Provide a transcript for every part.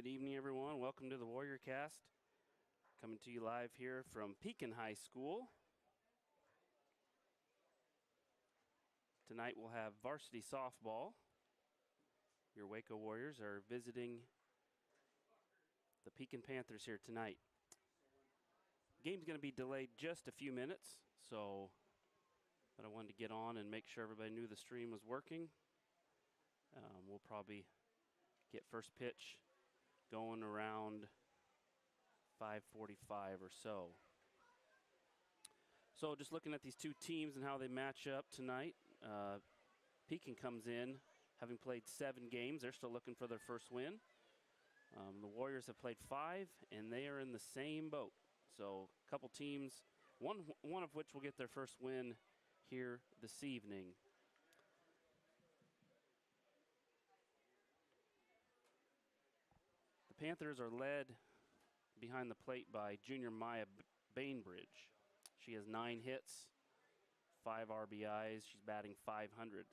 Good evening, everyone. Welcome to the Warrior Cast. Coming to you live here from Pekin High School. Tonight we'll have varsity softball. Your WACO Warriors are visiting the Pekin Panthers here tonight. Game's going to be delayed just a few minutes, but I wanted to get on and make sure everybody knew the stream was working. We'll probably get first pitch going around 5:45 or so. So just looking at these two teams and how they match up tonight, Pekin comes in having played 7 games. They're still looking for their first win. The Warriors have played 5, and they are in the same boat. So a couple teams, one of which will get their first win here this evening. The Panthers are led behind the plate by junior Maya Bainbridge. She has 9 hits, 5 RBIs. She's batting .500.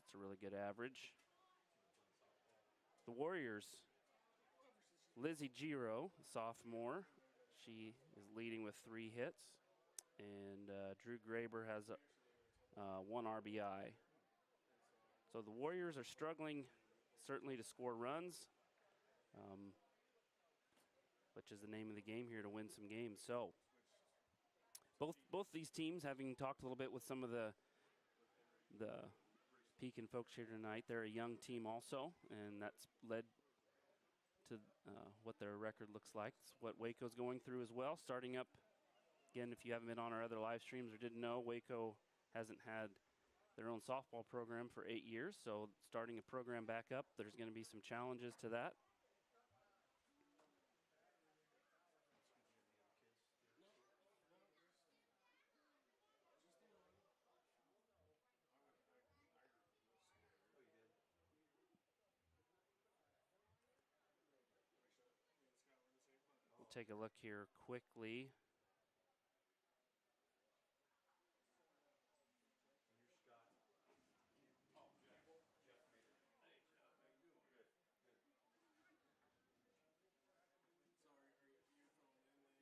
It's a really good average. The Warriors, Lizzie Giro, sophomore. She is leading with 3 hits. And Drew Graber has 1 RBI. So the Warriors are struggling certainly to score runs, which is the name of the game here, to win some games. So both these teams, having talked a little bit with some of the Pekin folks here tonight, they're a young team also, and that's led to what their record looks like. It's what WACO's going through as well. Starting up, again, if you haven't been on our other live streams or didn't know, WACO hasn't had their own softball program for 8 years, so starting a program back up, there's going to be some challenges to that. We'll take a look here quickly.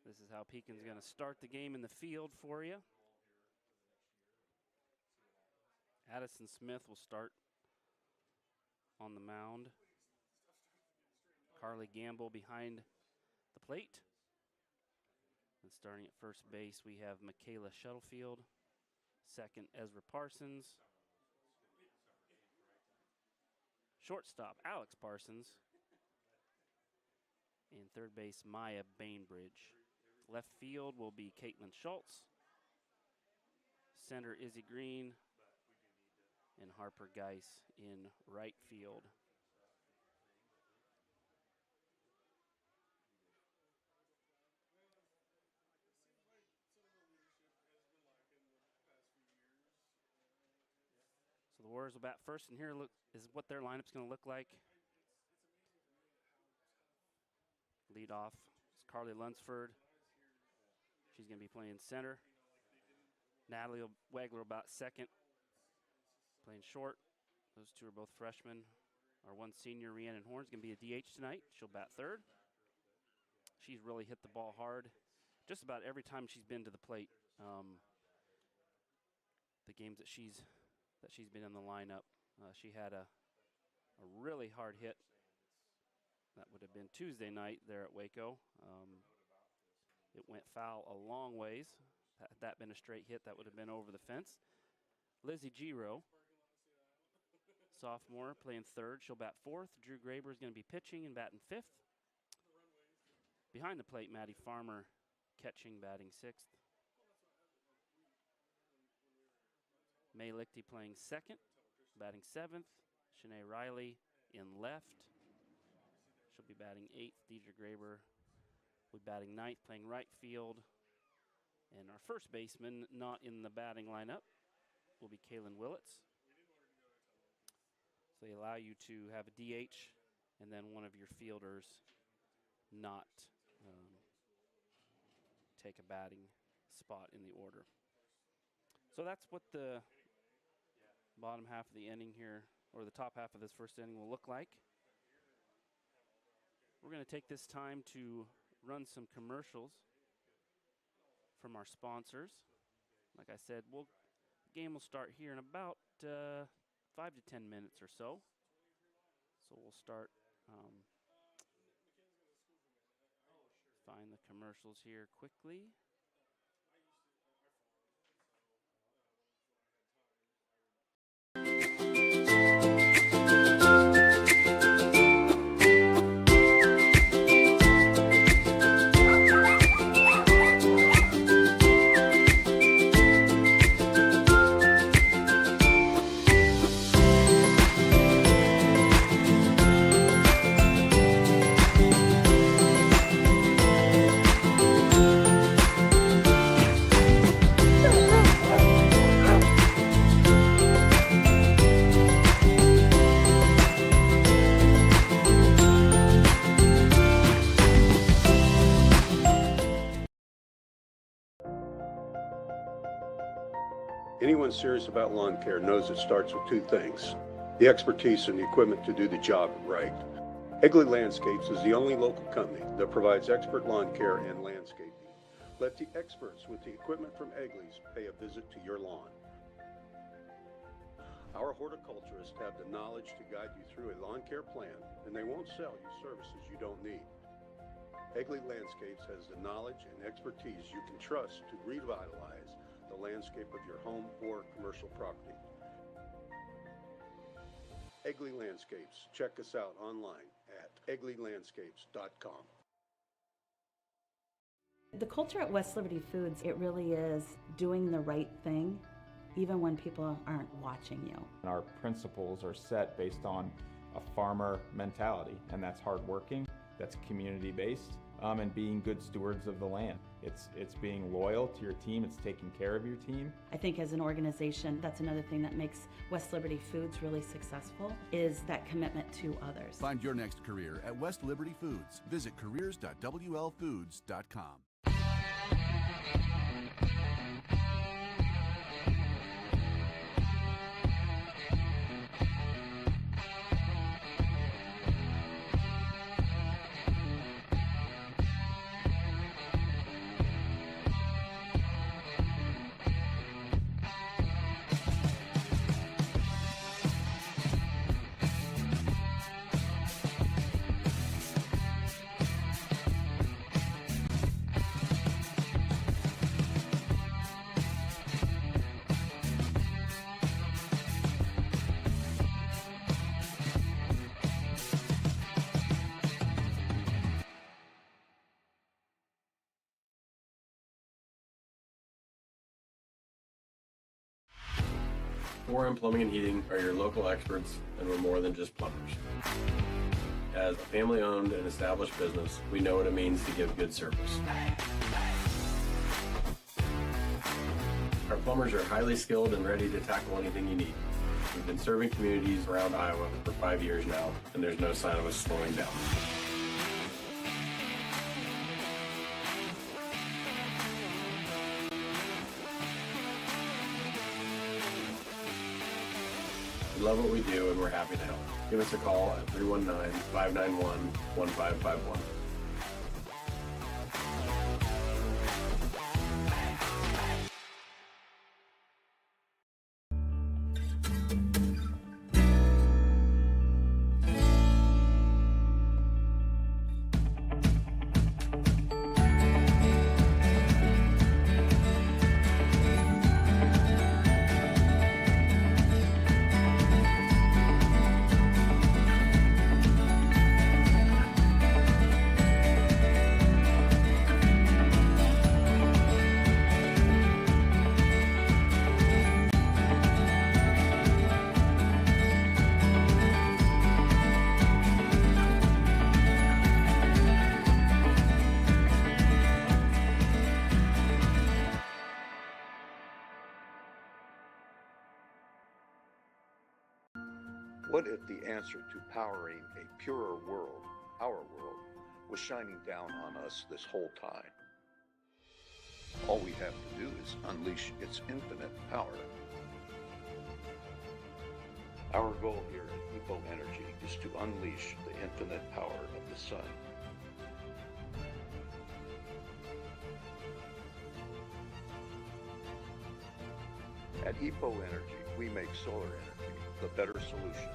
This is how Pekin's going to start the game in the field for you. Addison Smith will start on the mound. Carly Gamble behind the plate. And starting at first base, we have Michaela Shuttlefield. Second, Ezra Parsons. Shortstop, Alex Parsons. And third base, Maya Bainbridge. Left field will be Caitlin Schultz. Center, Izzy Green. And Harper Geis in right field. So the Warriors will bat first, and here is what their lineup's going to look like. Lead off is Carly Lunsford. She's going to be playing center. Natalie Wagler will bat second, playing short. Those two are both freshmen. Our one senior, Rhiannon Horn, is going to be a DH tonight. She'll bat third. She's really hit the ball hard just about every time she's been to the plate. The games that she's been in the lineup, she had a really hard hit. That would have been Tuesday night there at WACO. It went foul a long ways. Had that been a straight hit, that would have been over the fence. Lizzie Giro, sophomore, playing third. She'll bat fourth. Drew Graber is going to be pitching and batting fifth. Behind the plate, Maddie Farmer catching, batting sixth. May Lichty playing second, batting seventh. Shanae Riley in left. She'll be batting eighth. Deidre Graber will be batting ninth, playing right field. And our first baseman not in the batting lineup will be Kaylin Willits. So they allow you to have a DH and then one of your fielders not take a batting spot in the order. So that's what the bottom half of the inning here, or the top half of this first inning, will look like. We're going to take this time to run some commercials from our sponsors. Like I said, the game will start here in about 5 to 10 minutes or so. So we'll start, find the commercials here quickly. Anyone serious about lawn care knows it starts with two things: the expertise and the equipment to do the job right. Egley Landscapes is the only local company that provides expert lawn care and landscaping. Let the experts with the equipment from Egley's pay a visit to your lawn. Our horticulturists have the knowledge to guide you through a lawn care plan, and they won't sell you services you don't need. Egley Landscapes has the knowledge and expertise you can trust to revitalize the landscape of your home or commercial property. Egley Landscapes. Check us out online at egleylandscapes.com. The culture at West Liberty Foods, it really is doing the right thing, even when people aren't watching you. Our principles are set based on a farmer mentality, and that's hardworking, that's community-based, and being good stewards of the land. It's being loyal to your team, it's taking care of your team. I think as an organization, that's another thing that makes West Liberty Foods really successful, is that commitment to others. Find your next career at West Liberty Foods. Visit careers.wlfoods.com. Forum Plumbing and Heating are your local experts, and we're more than just plumbers. As a family-owned and established business, we know what it means to give good service. Our plumbers are highly skilled and ready to tackle anything you need. We've been serving communities around Iowa for 5 years now, and there's no sign of us slowing down. We love what we do, and we're happy to help. Give us a call at 319-591-1551. What if the answer to powering a purer world, our world, was shining down on us this whole time? All we have to do is unleash its infinite power. Our goal here at Eco Energy is to unleash the infinite power of the sun At EPO Energy, we make solar energy the better solution.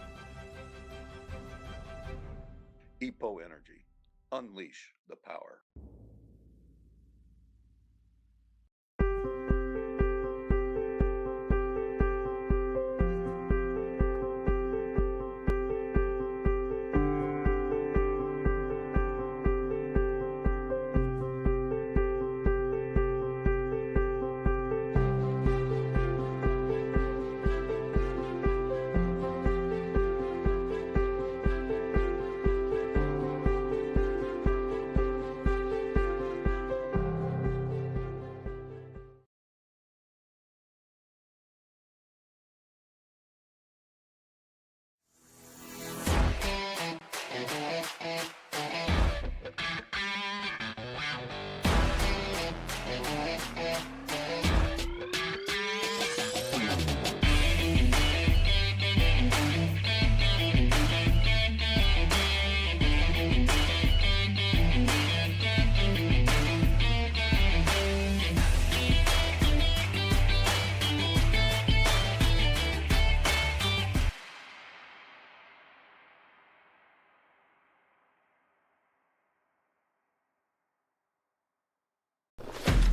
EPO Energy, unleash the power.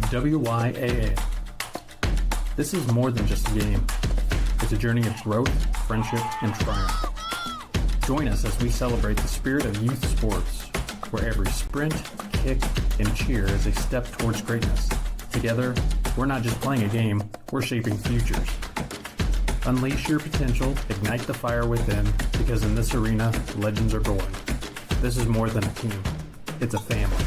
WYAA. This is more than just a game. It's a journey of growth, friendship, and triumph. Join us as we celebrate the spirit of youth sports, where every sprint, kick, and cheer is a step towards greatness. Together, we're not just playing a game, we're shaping futures. Unleash your potential, ignite the fire within, because in this arena, legends are born. This is more than a team. It's a family.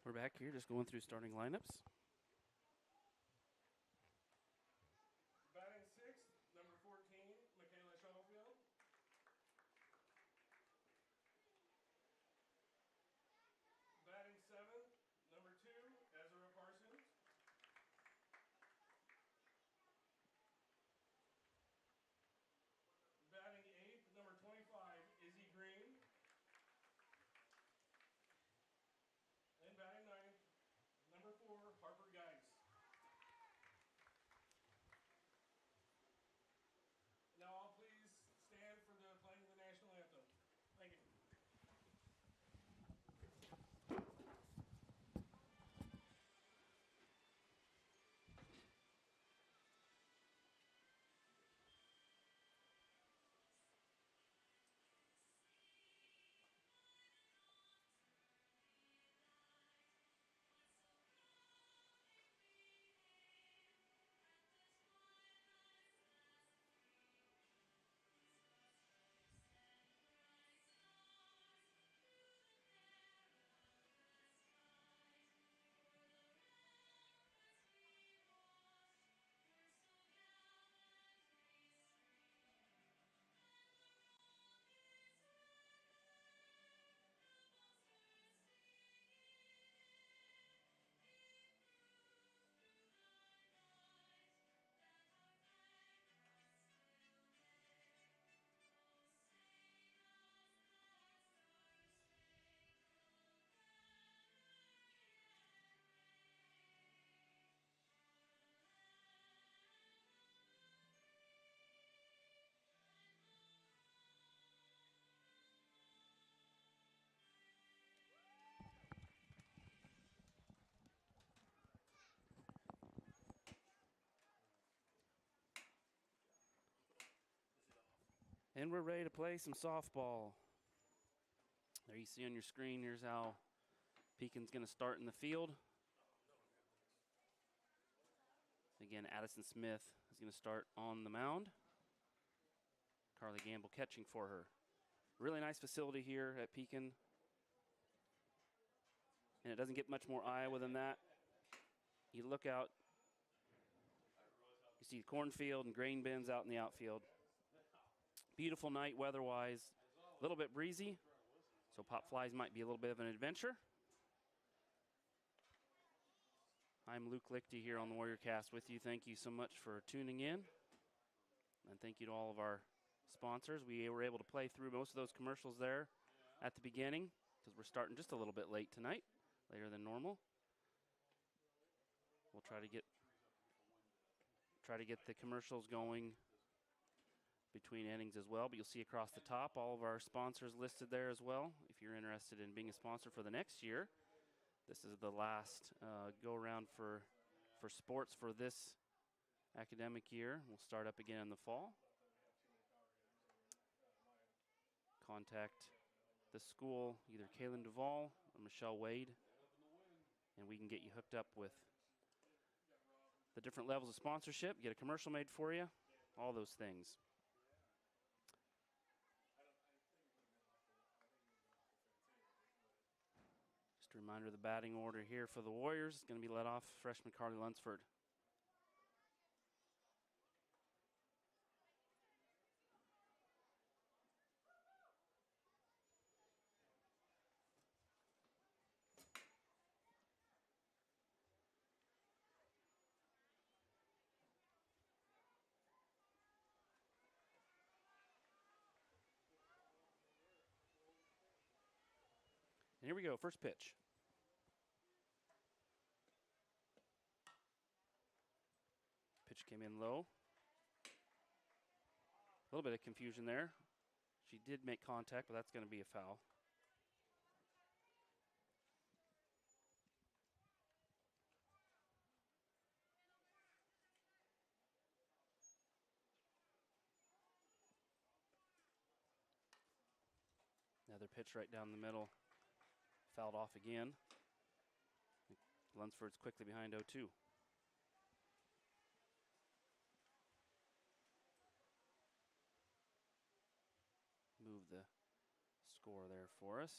We're back here just going through starting lineups. Batting sixth, number 14, Michaela Schofield. Batting seventh, number 2, Ezra Parsons. Batting And we're ready to play some softball. There you see on your screen, here's how Pekin's going to start in the field. Again, Addison Smith is going to start on the mound. Carly Gamble catching for her. Really nice facility here at Pekin. And it doesn't get much more Iowa than that. You look out, you see the cornfield and grain bins out in the outfield. Beautiful night weather-wise. A little bit breezy, so pop flies might be a little bit of an adventure. I'm Luke Lichty here on the Warrior Cast with you. Thank you so much for tuning in. And thank you to all of our sponsors. We were able to play through most of those commercials there at the beginning because we're starting just a little bit late tonight, later than normal. We'll try to get the commercials going between innings as well, but you'll see across the top all of our sponsors listed there as well. If you're interested in being a sponsor for the next year, this is the last go-around for sports for this academic year. We'll start up again in the fall. Contact the school, either Kaylin Duvall or Michelle Wade, and we can get you hooked up with the different levels of sponsorship, get a commercial made for you, all those things. Just a reminder of the batting order here for the Warriors. It's going to be led off freshman Carly Lunsford. And here we go, first pitch. Pitch came in low. A little bit of confusion there. She did make contact, but that's going to be a foul. Another pitch right down the middle. Fouled off again. Lunsford's quickly behind 0-2. Move the score there for us.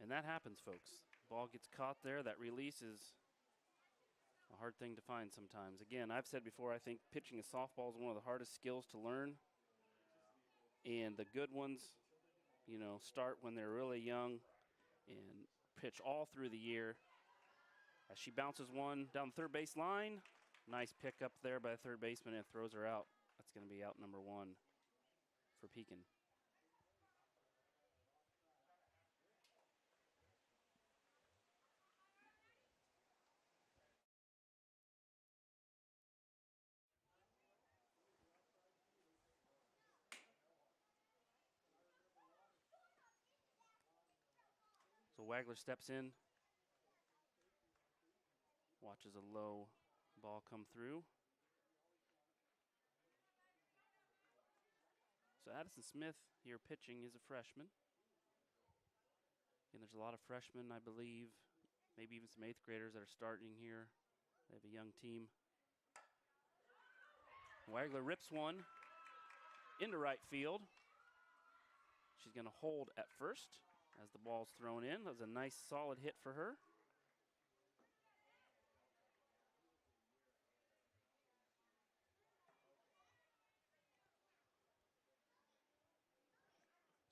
And that happens, folks. Ball gets caught there. That release is a hard thing to find sometimes. Again, I've said before, I think pitching a softball is one of the hardest skills to learn. And the good ones, start when they're really young and pitch all through the year. As she bounces one down the third base line, nice pickup there by the third baseman and throws her out. That's going to be out number 1 for Pekin. So Wagler steps in, watches a low ball come through. So Addison Smith here pitching is a freshman. And there's a lot of freshmen, I believe, maybe even some 8th graders that are starting here. They have a young team. Wagler rips one into right field. She's going to hold at first as the ball's thrown in. That was a nice, solid hit for her.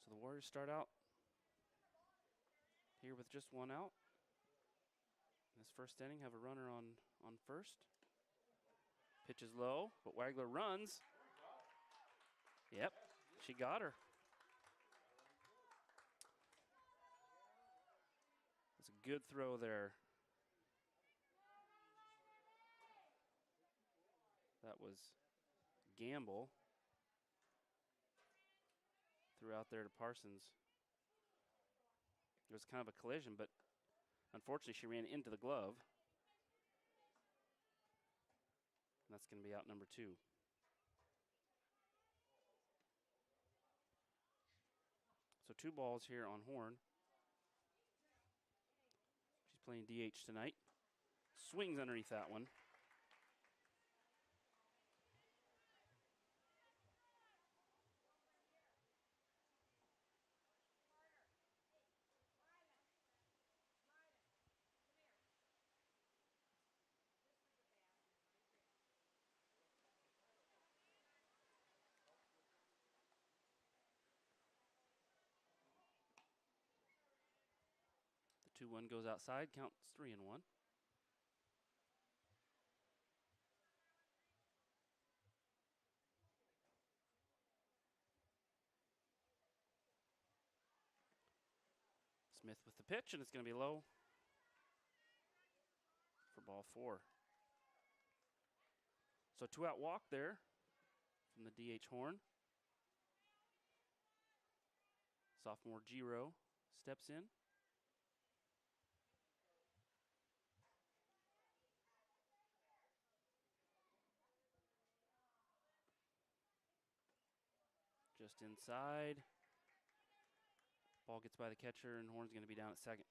So the Warriors start out here with just one out. In this first inning, have a runner on first. Pitch is low, but Wagler runs. Yep, she got her. That's a good throw there. That was Gamble. Threw out there to Parsons. It was kind of a collision, but unfortunately she ran into the glove. That's going to be out number 2. So 2 balls here on Horn. She's playing DH tonight. Swings underneath that one. The 2-1 goes outside, counts 3-1. Smith with the pitch, and it's going to be low for ball 4. So 2-out walk there from the DH Horn. Sophomore Giro steps in. Just inside. Ball gets by the catcher, and Horn's going to be down at second.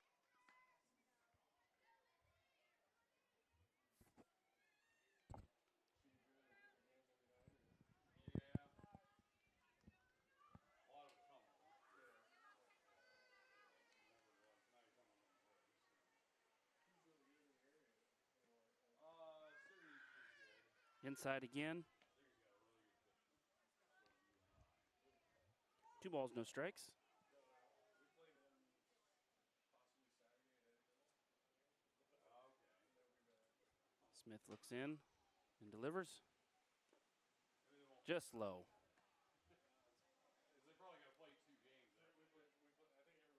Inside again. 2 balls, no strikes. Smith looks in and delivers. Just low. They probably got to play 2 games. I think everybody plays 3 games.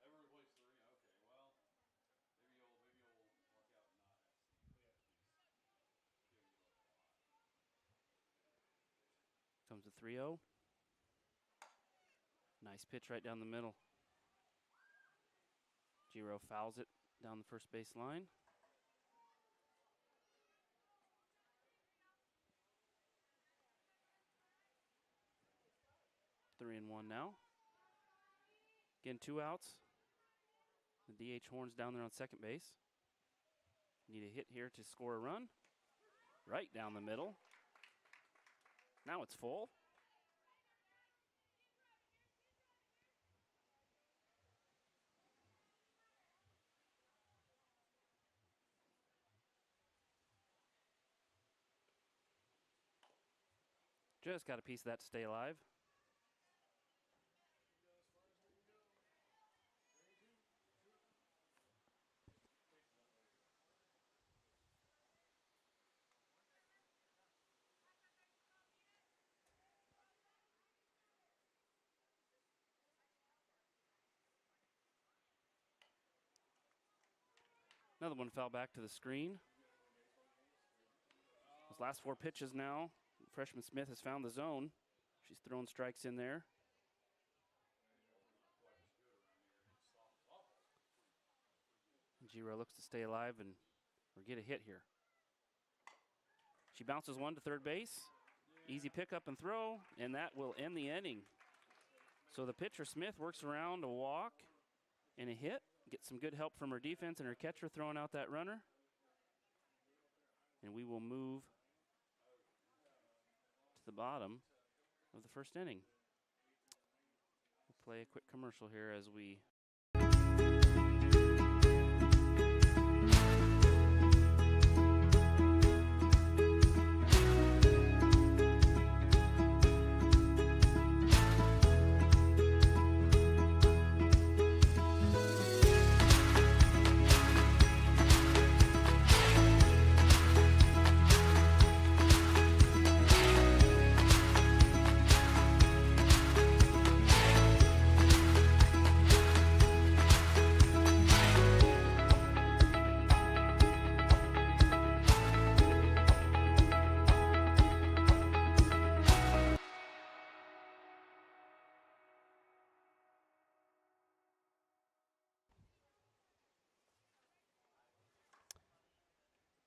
Everybody plays 3? Okay, well, maybe you'll luck out and not have Steve. Comes the 3-0. Nice pitch right down the middle. Giro fouls it down the first base line. Three and one now. Again, 2 outs. The DH Horn's down there on second base. Need a hit here to score a run. Right down the middle. Now it's full. Just got a piece of that to stay alive. Another one fell back to the screen. Those last 4 pitches now. Freshman Smith has found the zone. She's throwing strikes in there. Giro looks to stay alive and or get a hit here. She bounces one to third base. Easy pickup and throw, and that will end the inning. So the pitcher Smith works around a walk and a hit. Gets some good help from her defense and her catcher throwing out that runner. And we will move to the bottom of the first inning. We'll play a quick commercial here as we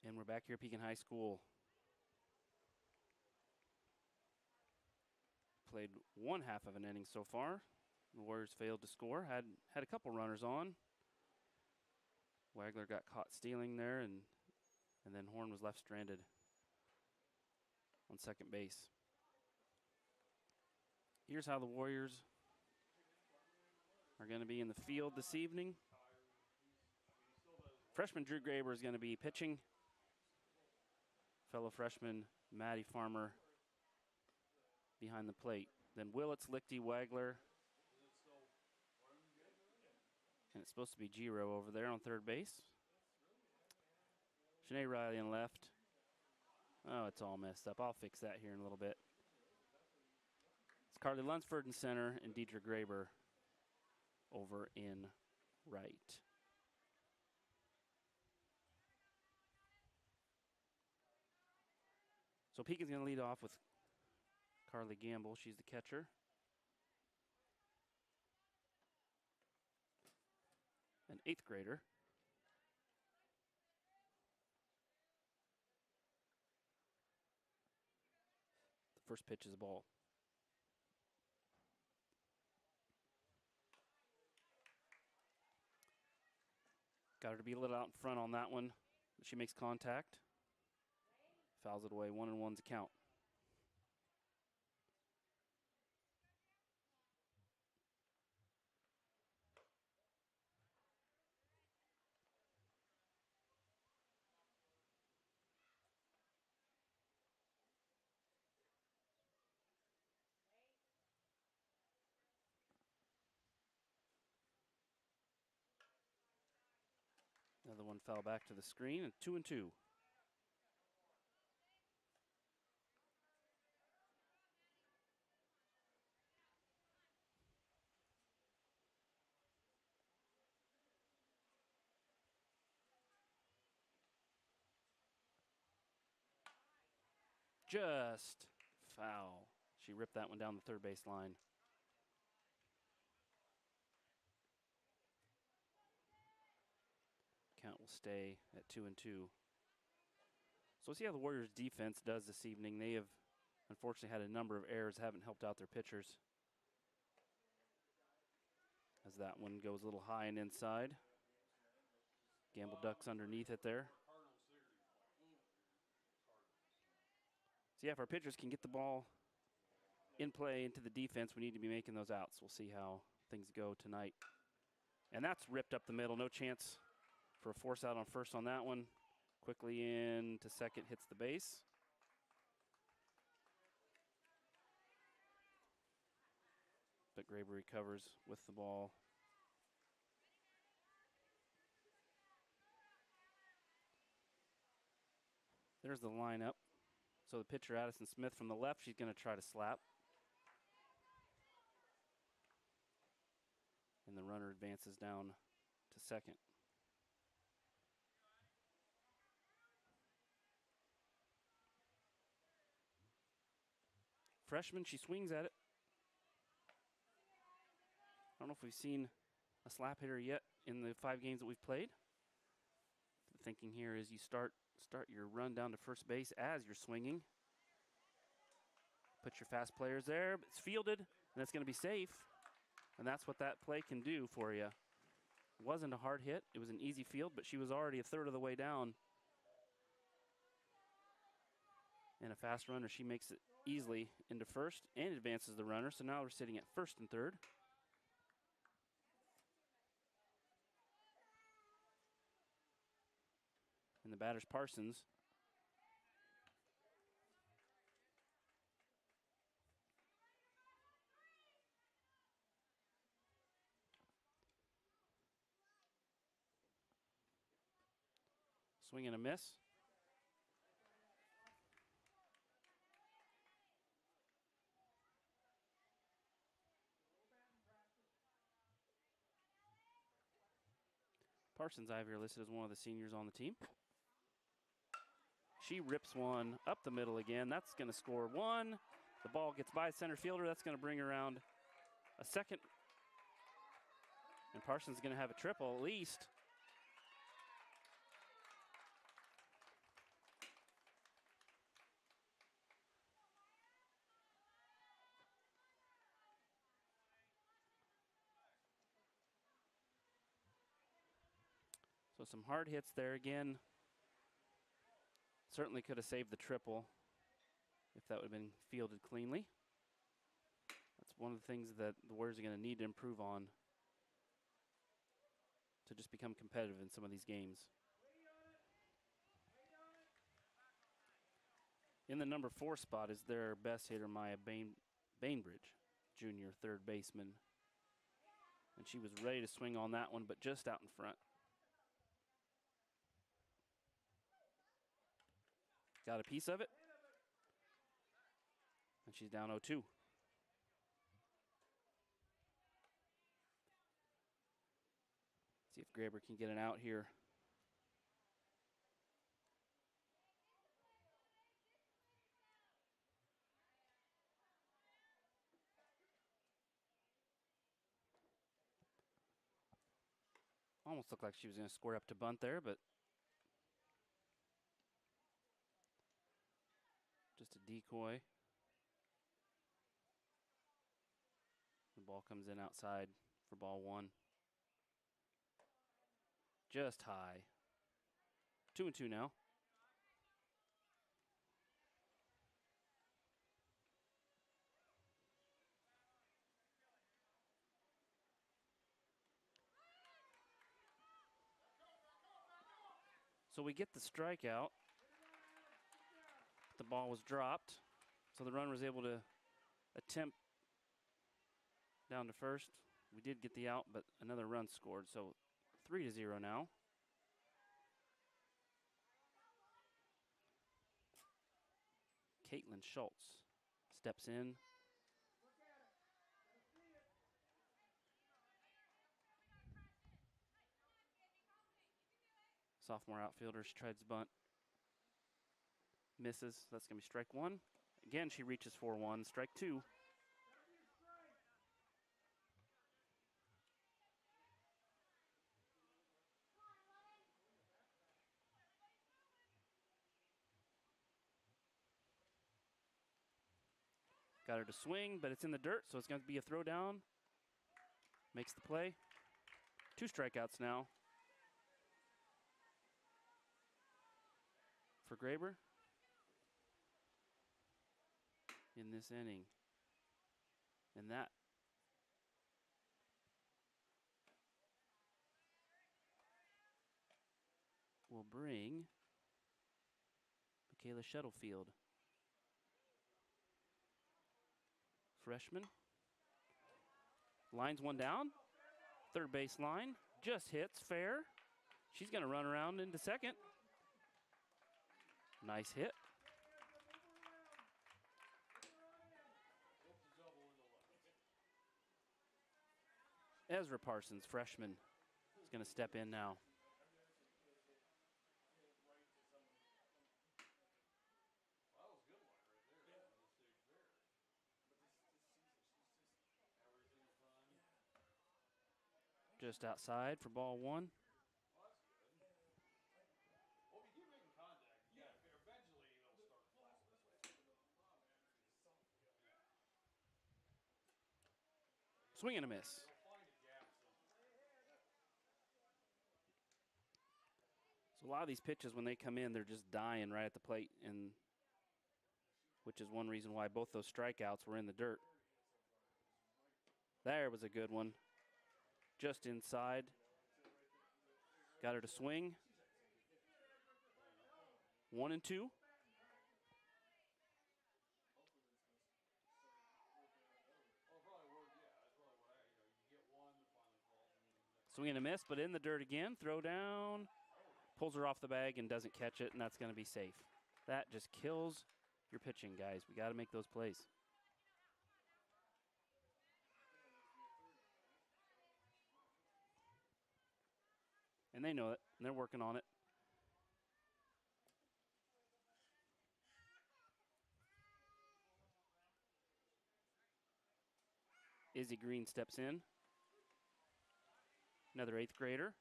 And we're back here at Pekin High School. played one half of an inning so far. The Warriors failed to score. Had a couple runners on. Wagler got caught stealing there, and then Horn was left stranded on second base. Here's how the Warriors are going to be in the field this evening. Freshman Drew Graber is going to be pitching. Fellow freshman Matty Farmer behind the plate. Then Willits, Lichty, Wagler. And it's supposed to be Giro over there on third base. Shanae Riley on left. Oh, it's all messed up. I'll fix that here in a little bit. It's Carly Lunsford in center and Deidre Graber over in right. So Pekin's going to lead off with Carly Gamble. She's the catcher. An 8th grader. The first pitch is a ball. Got her to be a little out in front on that one, but she makes contact. Fouls it away. 1-1's a count. Another one fell back to the screen, and 2-2. Just foul. She ripped that one down the third base line. Count will stay at 2-2. So we'll see how the Warriors defense does this evening. They have unfortunately had a number of errors, haven't helped out their pitchers. As that one goes a little high and inside. Gamble ducks underneath it there. So yeah, if our pitchers can get the ball in play into the defense, we need to be making those outs. We'll see how things go tonight. And that's ripped up the middle. No chance for a force out on first on that one. Quickly into second, hits the base. But Graber recovers with the ball. There's the lineup. So the pitcher, Addison Smith, from the left, she's going to try to slap. And the runner advances down to second. Freshman, she swings at it. I don't know if we've seen a slap hitter yet in the 5 games that we've played. The thinking here is you start your run down to first base as you're swinging. Put your fast players there, but it's fielded, and it's going to be safe. And that's what that play can do for you. It wasn't a hard hit. It was an easy field, but she was already a third of the way down. And a fast runner, she makes it easily into first and advances the runner. So now we're sitting at first and third. And the batter's Parsons. Swing and a miss. Parsons, I have here listed as one of the seniors on the team. She rips one up the middle again. That's going to score one. The ball gets by center fielder. That's going to bring around a second. And Parsons is going to have a triple at least. some hard hits there again. Certainly could have saved the triple if that would have been fielded cleanly. That's one of the things that the Warriors are going to need to improve on to just become competitive in some of these games. In the number 4 spot is their best hitter, Maya Bainbridge, junior third baseman. And she was ready to swing on that one, but just out in front. Got a piece of it. And she's down 0-2. See if Graber can get an out here. Almost looked like she was going to square up to bunt there, but just a decoy. The ball comes in outside for ball 1. Just high. 2-2 now. So we get the strikeout. The ball was dropped, so the runner was able to attempt down to first. We did get the out, but another run scored, so 3-0 now. Caitlin Schultz steps in. Sophomore outfielder, she tries to bunt. Misses, that's going to be strike 1. Again, she reaches for 1, strike 2. Got her to swing, but it's in the dirt, so it's going to be a throw down. Makes the play. 2 strikeouts now for Graber in this inning. And that will bring Michaela Shuttlefield, freshman. Lines one down. Third base line. Just hits fair. She's going to run around into second. Nice hit. Ezra Parsons, freshman, is going to step in now. Just outside for ball 1. Swing and a miss. So a lot of these pitches, when they come in, they're just dying right at the plate, and which is one reason why both those strikeouts were in the dirt. There was a good one. Just inside. Got her to swing. 1-2. Swing and a miss, but in the dirt again. Throw down. Pulls her off the bag and doesn't catch it, and that's going to be safe. That just kills your pitching, guys. We got to make those plays. And they know it, and they're working on it. Izzy Green steps in. Another 8th grader.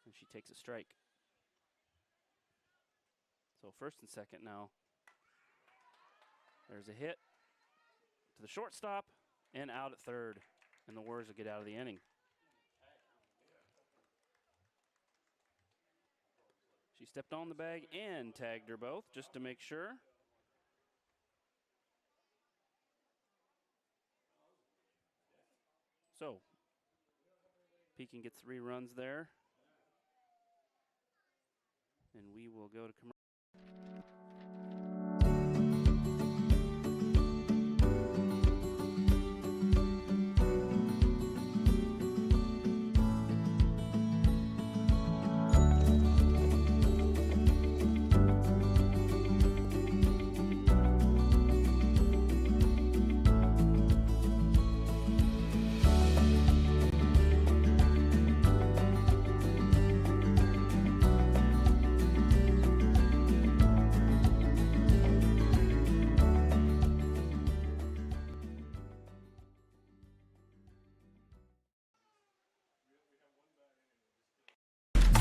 And she takes a strike. So first and second now. There's a hit to the shortstop and out at third. And the Warriors will get out of the inning. She stepped on the bag and tagged her both just to make sure. So, Pekin gets 3 runs there. And we will go to commercial.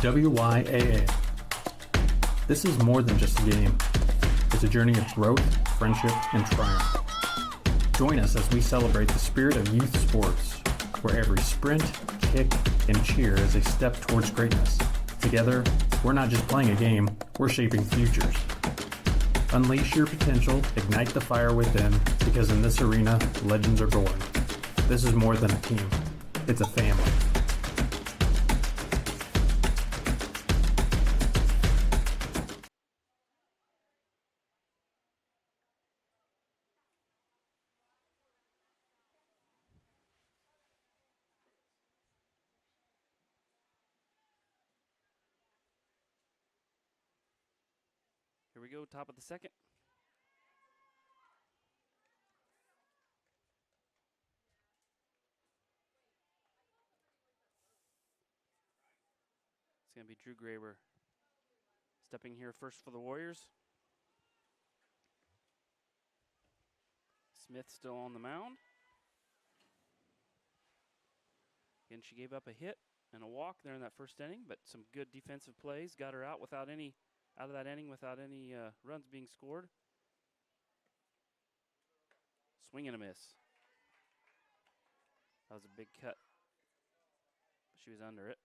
WYAA. This is more than just a game. It's a journey of growth, friendship, and triumph. Join us as we celebrate the spirit of youth sports, where every sprint, kick, and cheer is a step towards greatness. Together, we're not just playing a game, we're shaping futures. Unleash your potential, ignite the fire within, because in this arena, legends are born. This is more than a team. It's a family. Here we go, top of the second. It's going to be Drew Graber stepping here first for the Warriors. Smith still on the mound. Again, she gave up a hit and a walk there in that first inning, but some good defensive plays got her out of that inning without any runs being scored. Swing and a miss. That was a big cut. She was under it.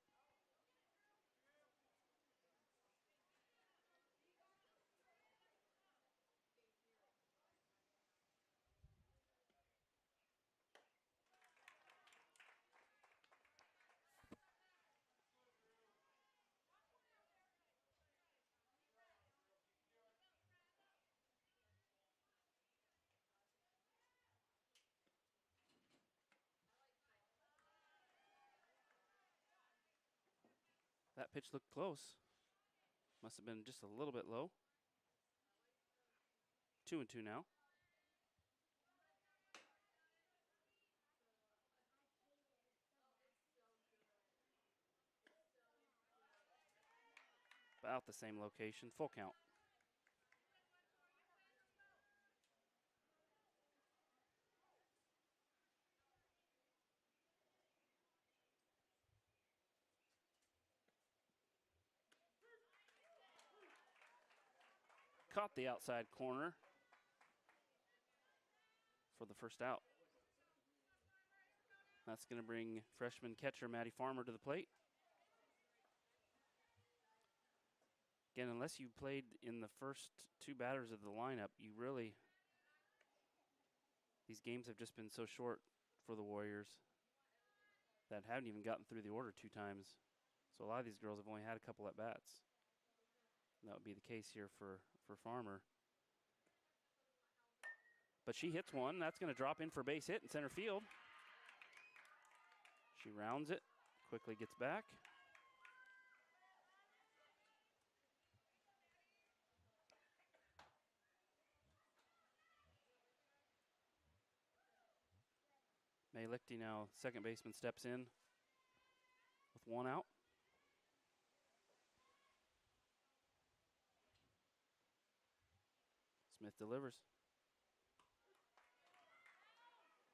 That pitch looked close. Must have been just a little bit low. 2-2 now. About the same location, full count. Caught the outside corner for the first out. That's going to bring freshman catcher Maddie Farmer to the plate. Again, unless you played in the first 2 batters of the lineup, these games have just been so short for the Warriors that haven't even gotten through the order 2 times. So a lot of these girls have only had a couple at bats. And that would be the case here for Farmer. But she hits one. That's going to drop in for a base hit in center field. She rounds it, quickly gets back. May Lichty now, second baseman, steps in with 1 out. Smith delivers.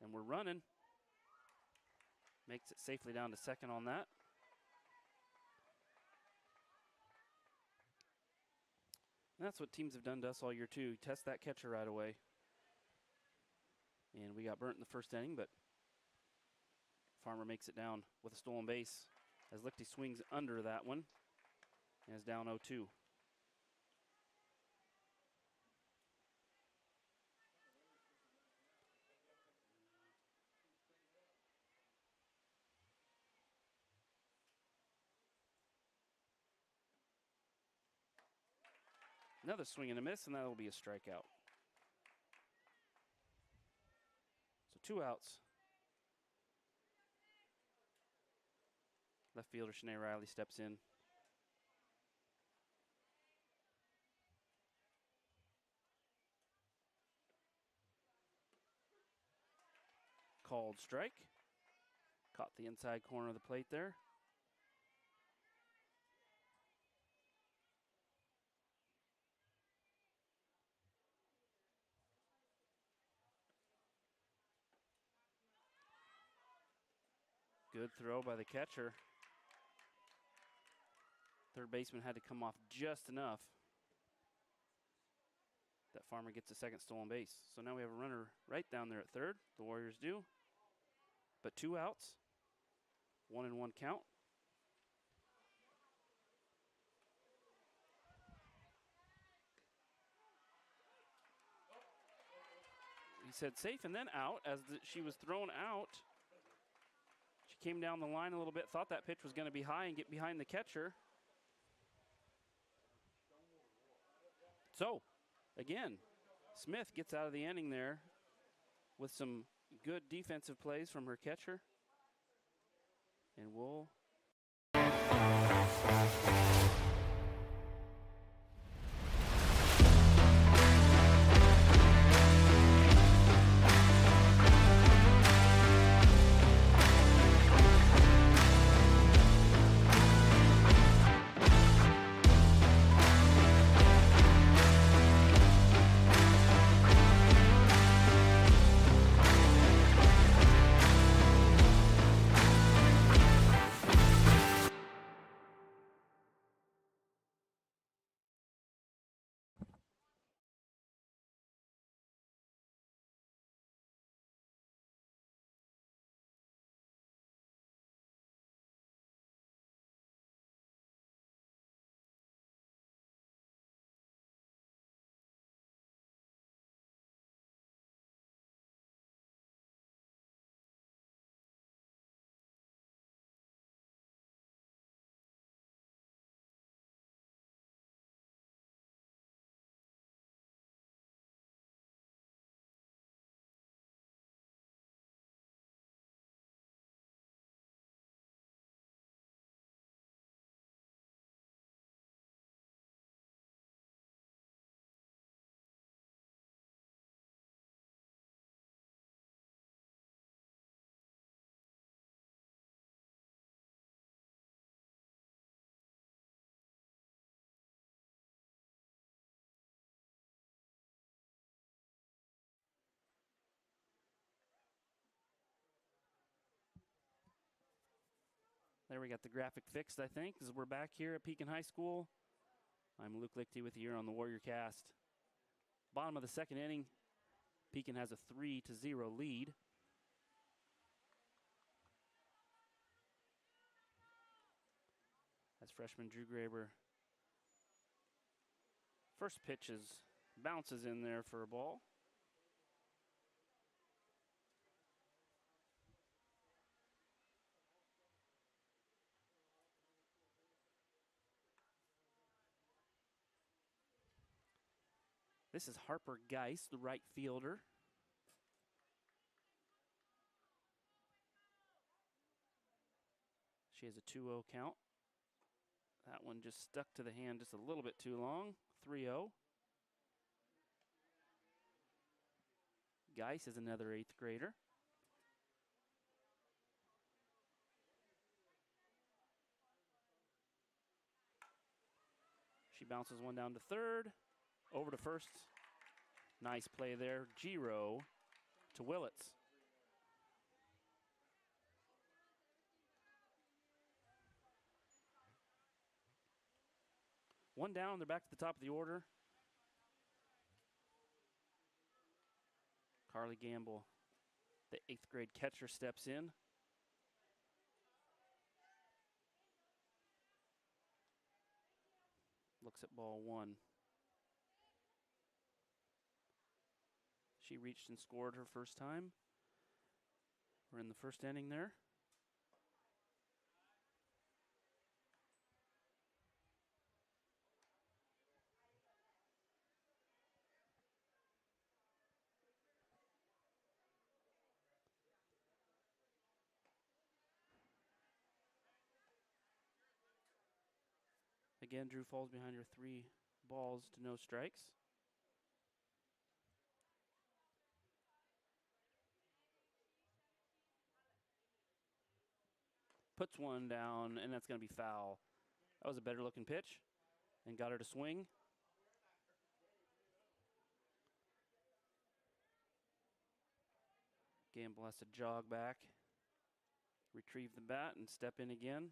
And we're running. Makes it safely down to second on that. And that's what teams have done to us all year too. Test that catcher right away. And we got burnt in the first inning, but Farmer makes it down with a stolen base as Lichty swings under that one and is down 0-2. Another swing and a miss, and that'll be a strikeout. So 2 outs. Left fielder Shanae Riley steps in. Called strike. Caught the inside corner of the plate there. Good throw by the catcher. Third baseman had to come off just enough. That Farmer gets a second stolen base. So now we have a runner right down there at third. The Warriors do. But 2 outs. 1-1 count. He said safe and then out as she was thrown out. She came down the line a little bit, thought that pitch was going to be high and get behind the catcher. So, again, Smith gets out of the inning there with some good defensive plays from her catcher. And we'll There we got the graphic fixed, I think, as we're back here at Pekin High School. I'm Luke Lichty with you here on the Warrior Cast. Bottom of the second inning, Pekin has a 3-0 lead. As freshman Drew Graber, first pitch bounces in there for a ball. This is Harper Geis, the right fielder. She has a 2-0 count. That one just stuck to the hand just a little bit too long. 3-0. Geis is another 8th grader. She bounces one down to third. Over to first. Nice play there. Giro to Willits. One down, they're back to the top of the order. Carly Gamble, the 8th grade catcher, steps in. Looks at ball 1. She reached and scored her first time. We're in the first inning there. Again, Drew falls behind her 3 balls to no strikes. Puts one down, and that's going to be foul. That was a better looking pitch and got her to swing. Gamble has to jog back, retrieve the bat, and step in again.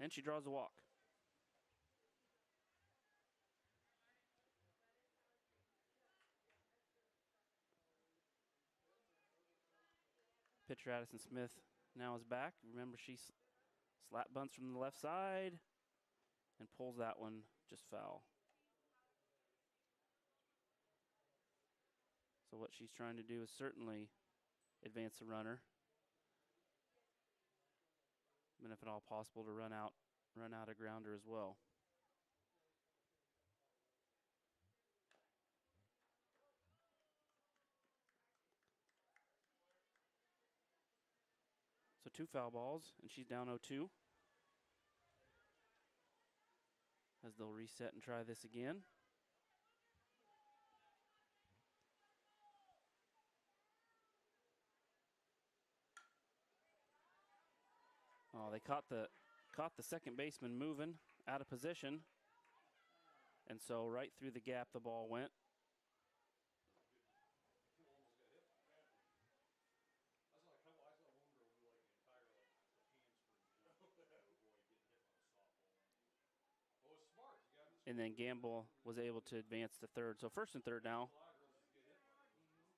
And she draws a walk. Pitcher Addison Smith now is back. Remember, she slap bunts from the left side and pulls that one just foul. So what she's trying to do is certainly advance the runner, and if at all possible, to run out a grounder as well. So 2 foul balls, and she's down 0-2. As they'll reset and try this again. Oh, they caught the second baseman moving out of position, and so right through the gap the ball went. And then Gamble was able to advance to third. So first and third now.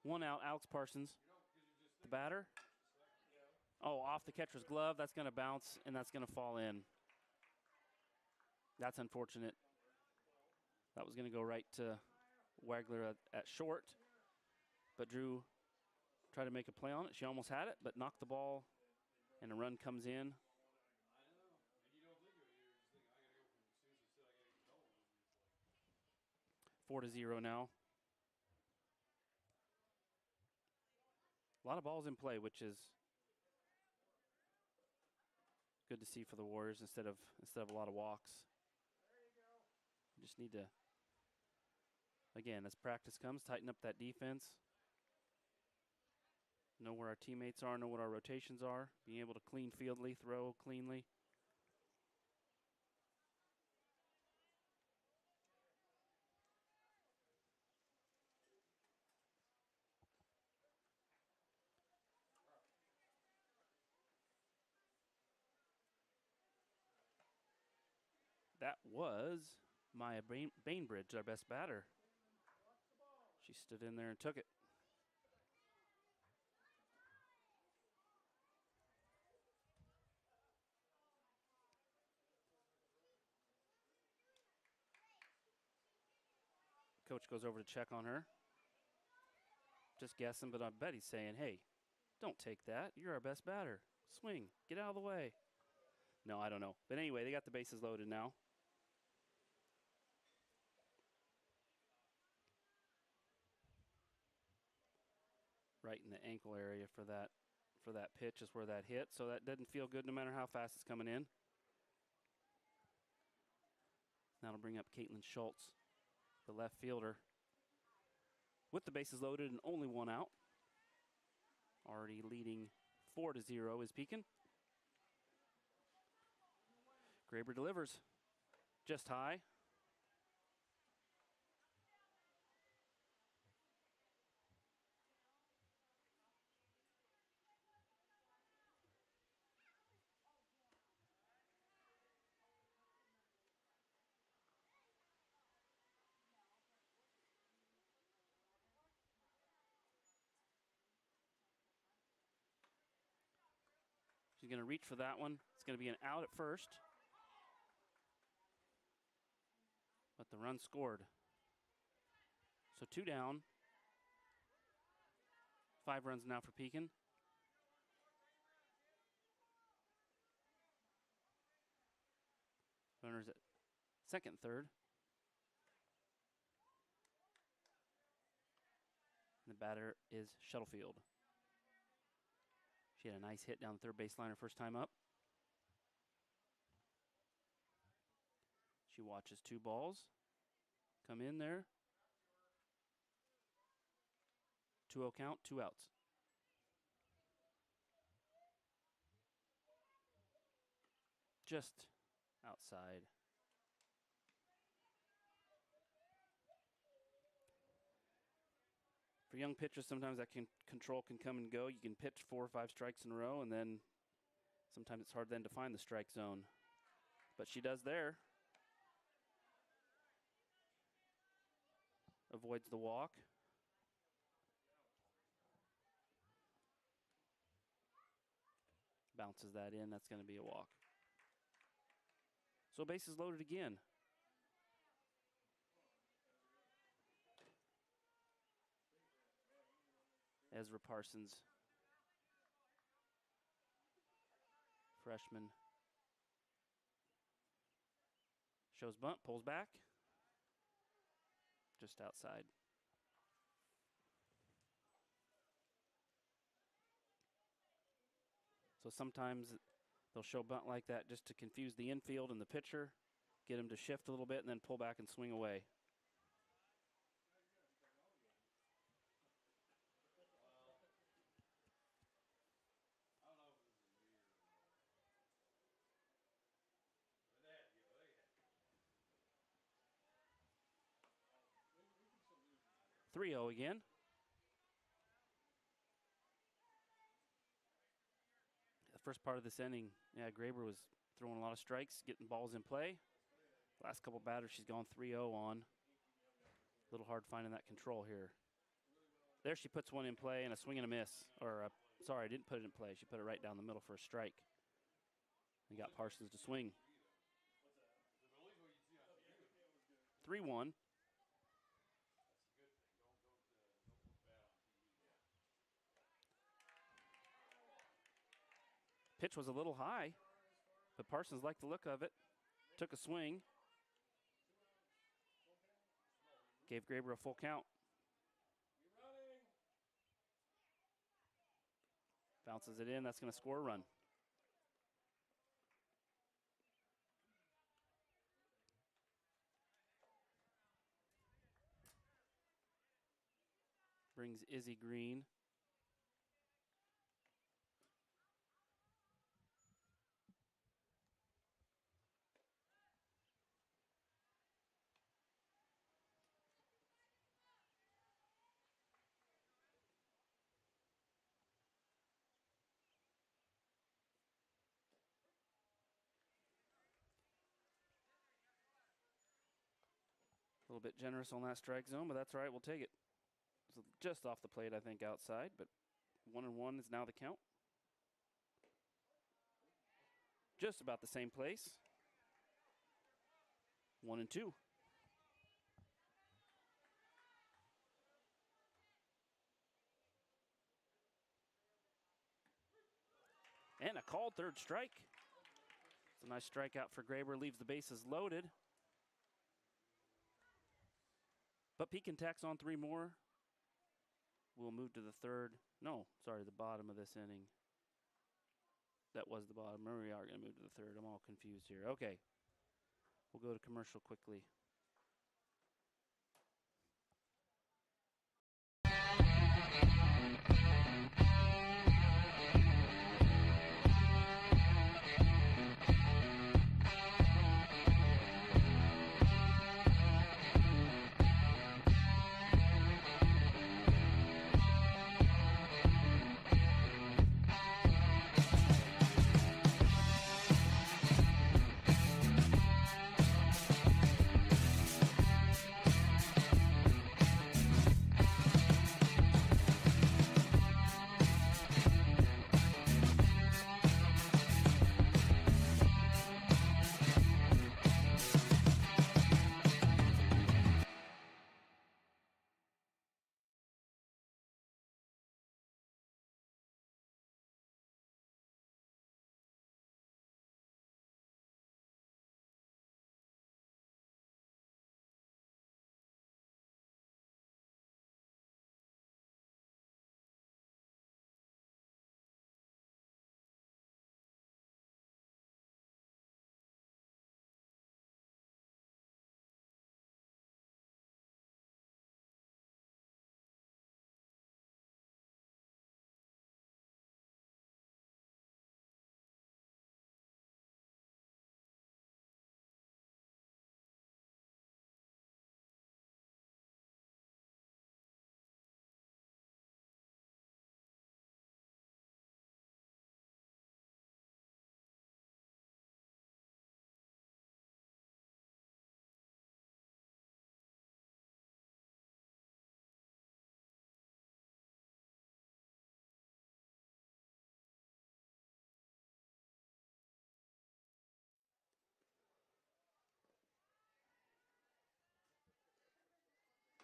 1 out, Alex Parsons, the batter. Oh, off the catcher's glove. That's going to bounce, and that's going to fall in. That's unfortunate. That was going to go right to Wagler at short. But Drew tried to make a play on it. She almost had it, but knocked the ball, and a run comes in. 4-0 now. A lot of balls in play, which is good to see for the Warriors instead of a lot of walks. Just need to, again, as practice comes, tighten up that defense. Know where our teammates are, know what our rotations are. Being able to clean fieldly, throw cleanly. That was Maya Bainbridge, our best batter. She stood in there and took it. Coach goes over to check on her. Just guessing, but I bet he's saying, hey, don't take that. You're our best batter. Swing. Get out of the way. No, I don't know. But anyway, they got the bases loaded now. Right in the ankle area for that pitch is where that hit. So that doesn't feel good no matter how fast it's coming in. That'll bring up Caitlin Schultz, the left fielder. With the bases loaded and only 1 out. Already leading 4-0 is Pekin. Graber delivers. Just high. She's going to reach for that one. It's going to be an out at first. But the run scored. So 2 down. 5 runs now for Pekin. Runners at second, third. batter is Shuttlefield. She had a nice hit down the third baseline her first time up. She watches 2 balls come in there. 2-0 count, 2 outs. Just outside. For young pitchers, sometimes that control can come and go. You can pitch 4 or 5 strikes in a row, and then sometimes it's hard then to find the strike zone. But she does there. Avoids the walk. Bounces that in. That's going to be a walk. So bases loaded again. Ezra Parsons, freshman, shows bunt, pulls back, just outside. So sometimes they'll show bunt like that just to confuse the infield and the pitcher, get him to shift a little bit, and then pull back and swing away. There you go. 3-0 again. The first part of this inning, Graber was throwing a lot of strikes, getting balls in play. Last couple batters, she's gone 3-0 on. A little hard finding that control here. There she puts one in play and a swing and a miss. Sorry, I didn't put it in play. She put it right down the middle for a strike. And got Parsons to swing. 3-1. Pitch was a little high, but Parsons liked the look of it. Took a swing. Gave Graber a full count. Bounces it in. That's going to score a run. Brings Izzy Green. A little bit generous on that strike zone, but that's all right. We'll take it. So just off the plate, I think, outside, but 1-1 is now the count. Just about the same place. 1-2. And a called third strike. It's a nice strikeout for Graber. Leaves the bases loaded. But Pekin tacks on 3 more. We'll move to the third. No, sorry, the bottom of this inning. That was the bottom. Remember, we are going to move to the third. I'm all confused here. Okay. We'll go to commercial quickly.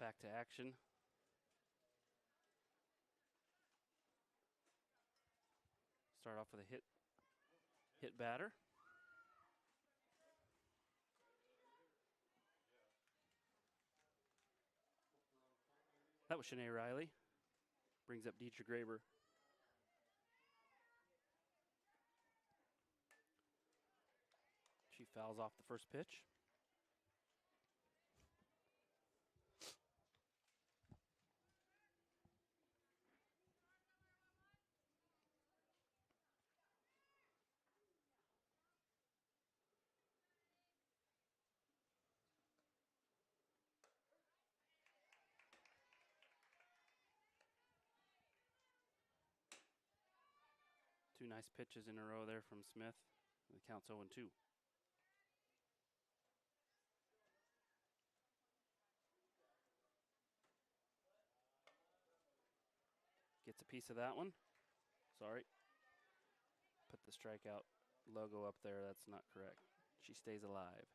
Back to action. Start off with a hit batter. That was Shanae Riley. Brings up Deidre Graber. She fouls off the first pitch. Two nice pitches in a row there from Smith. The count's 0-2. Gets a piece of that one. Sorry. Put the strikeout logo up there. That's not correct. She stays alive.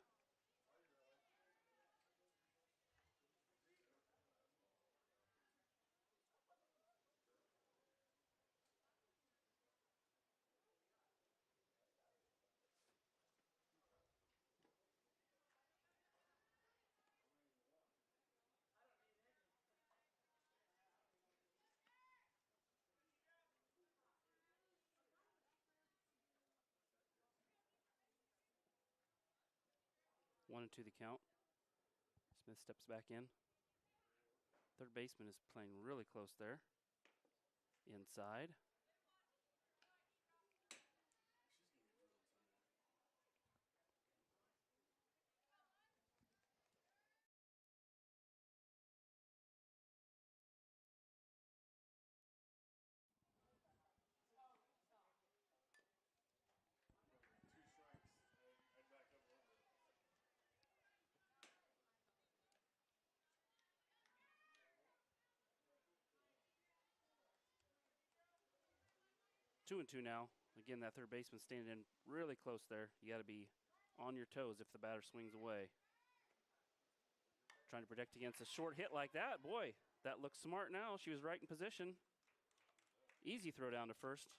One and two the count. Smith steps back in. Third baseman is playing really close there. Inside. Two and two now. Again, that third baseman standing in really close there. You got to be on your toes if the batter swings away. Trying to protect against a short hit like that. Boy, that looks smart now. She was right in position. Easy throw down to first.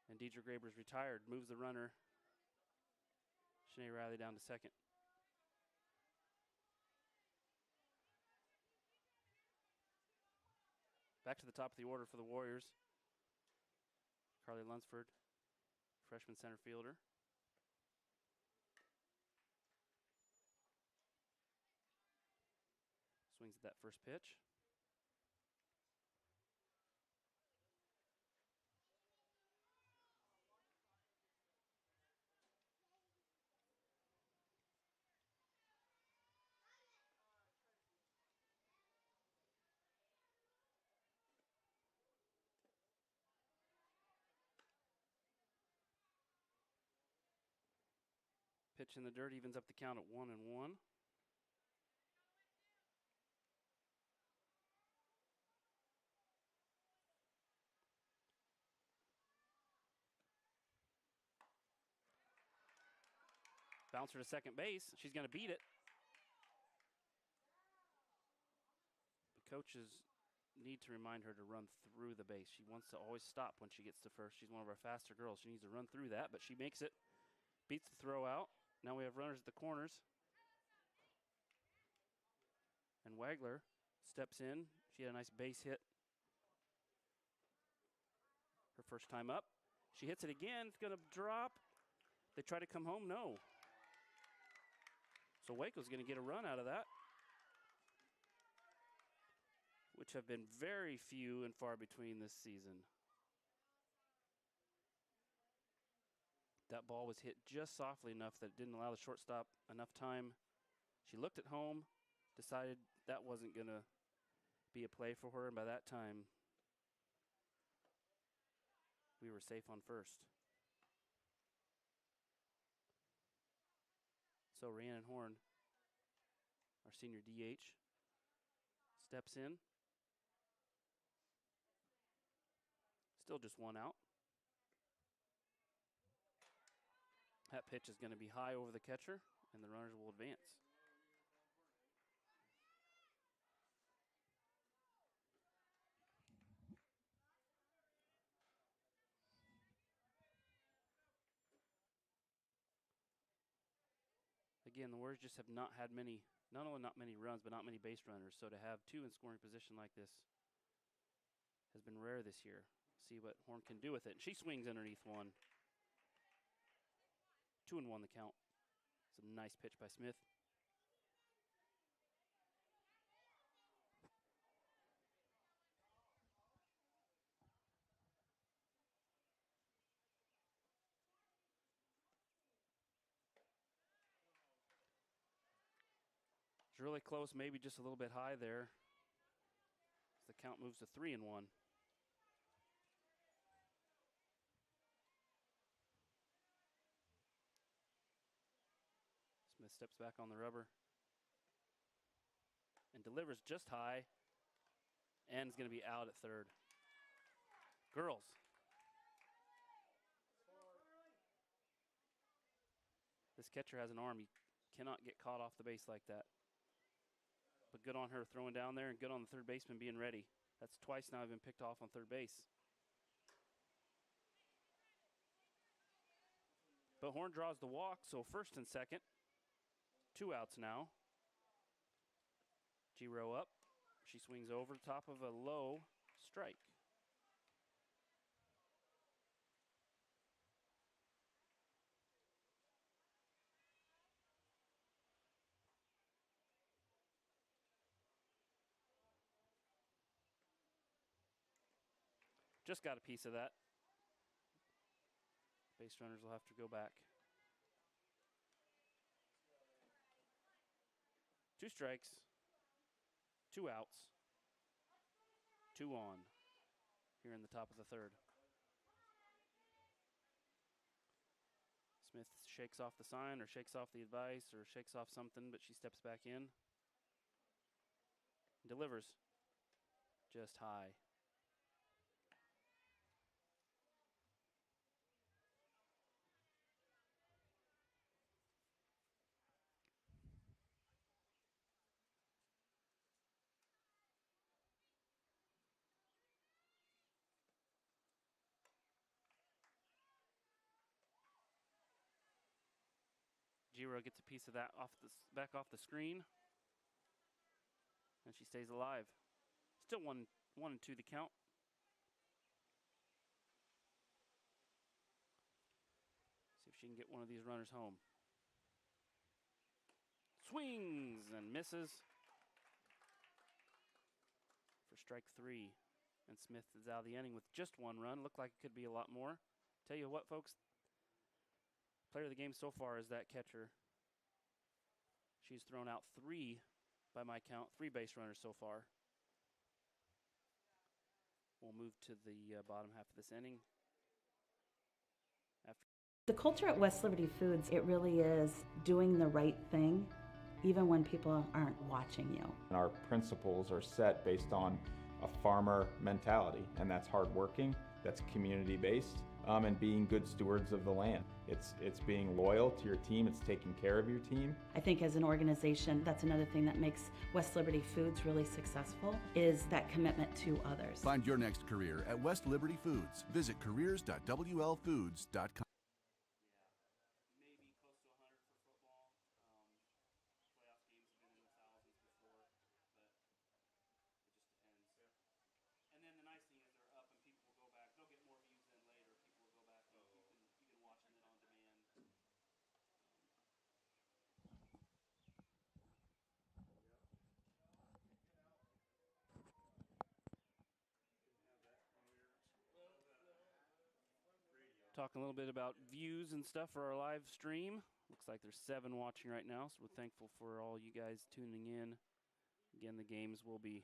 And Deidre Graber's retired. Moves the runner. Shanae Riley down to second. Back to the top of the order for the Warriors. Carly Lunsford, freshman center fielder. Swings at that first pitch. Pitch in the dirt evens up the count at 1-1. Bouncer to second base. She's going to beat it. The coaches need to remind her to run through the base. She wants to always stop when she gets to first. She's one of our faster girls. She needs to run through that, but she makes it. Beats the throw out. Now we have runners at the corners. And Wagler steps in. She had a nice base hit. Her first time up. She hits it again. It's going to drop. They try to come home. No. So WACO's going to get a run out of that, which have been very few and far between this season. That ball was hit just softly enough that it didn't allow the shortstop enough time. She looked at home, decided that wasn't going to be a play for her, and by that time, we were safe on first. So Rhiannon Horn, our senior DH, steps in. Still just one out. That pitch is going to be high over the catcher, and the runners will advance. Again, the Warriors just have not had many, not only not many runs, but not many base runners. So to have two in scoring position like this has been rare this year. See what Horn can do with it. And she swings underneath one. 2-1 the count. It's a nice pitch by Smith. It's really close, maybe just a little bit high there. As the count moves to 3-1. Smith steps back on the rubber and delivers just high, and is going to be out at third. Girls. This catcher has an arm. You cannot get caught off the base like that. But good on her throwing down there, and good on the third baseman being ready. That's twice now I've been picked off on third base. But Horn draws the walk, so first and second. 2 outs now. G-Row up. She swings over the top of a low strike. Just got a piece of that. Base runners will have to go back. 2 strikes, 2 outs, 2 on here in the top of the third. Smith shakes off the sign or shakes off the advice or shakes off something, but she steps back in. Delivers just high. Giro gets a piece of that back off the screen, and she stays alive. Still 1-2 the count. See if she can get one of these runners home. Swings and misses for strike 3. And Smith is out of the inning with just 1 run. Looked like it could be a lot more. Tell you what, folks, player of the game so far is that catcher. She's thrown out 3, by my count, 3 base runners so far. We'll move to the bottom half of this inning. The culture at West Liberty Foods, it really is doing the right thing, even when people aren't watching you. And our principles are set based on a farmer mentality, and that's hardworking, that's community-based, and being good stewards of the land. It's being loyal to your team, it's taking care of your team. I think as an organization, that's another thing that makes West Liberty Foods really successful, is that commitment to others. Find your next career at West Liberty Foods. Visit careers.wlfoods.com. Talking a little bit about views and stuff for our live stream. Looks like there's 7 watching right now, so we're thankful for all you guys tuning in. Again, the games will be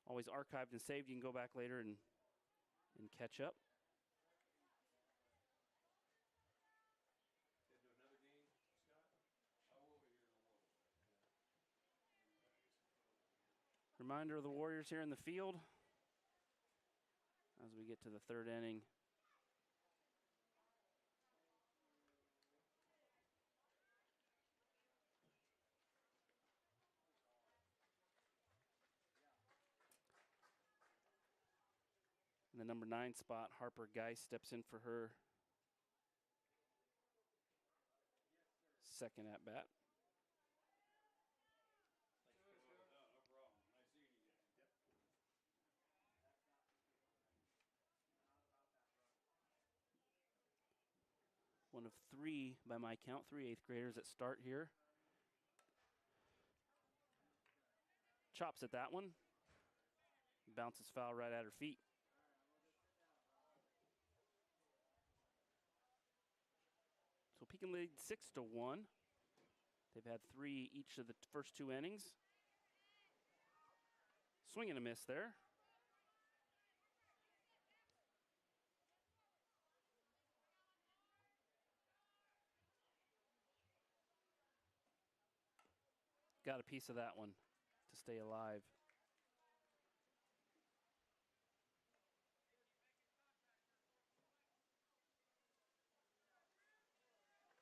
always archived and saved. You can go back later and catch up. Reminder of the Warriors here in the field as we get to the 3rd inning. In the number 9 spot, Harper Geis steps in for her 2nd at bat. One of three, by my count, 3 8th graders that start here. Chops at that one. Bounces foul right at her feet. So Pekin leads 6-1. They've had 3 each of the first 2 innings. Swing and a miss there. Got a piece of that one to stay alive.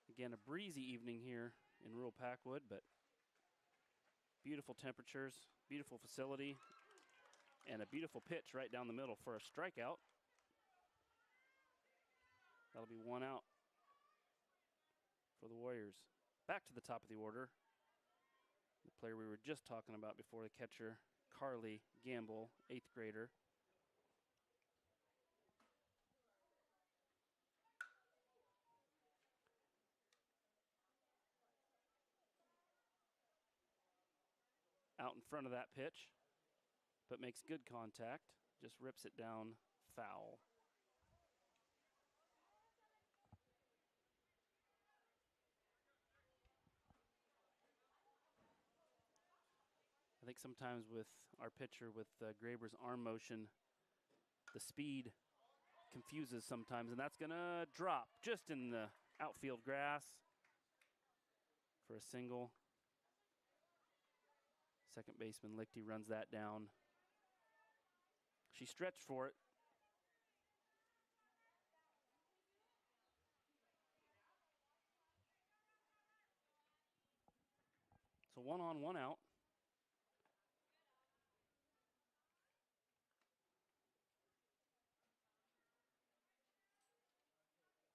Again, a breezy evening here in rural Packwood, but beautiful temperatures, beautiful facility, and a beautiful pitch right down the middle for a strikeout. That'll be 1 out for the Warriors. Back to the top of the order. The player we were just talking about before, the catcher, Carly Gamble, 8th grader. Out in front of that pitch, but makes good contact. Just rips it down foul. I think sometimes with our pitcher, with Graber's arm motion, the speed confuses sometimes, and that's going to drop just in the outfield grass for a single. Second baseman Lichty runs that down. She stretched for it. So 1 on, 1 out.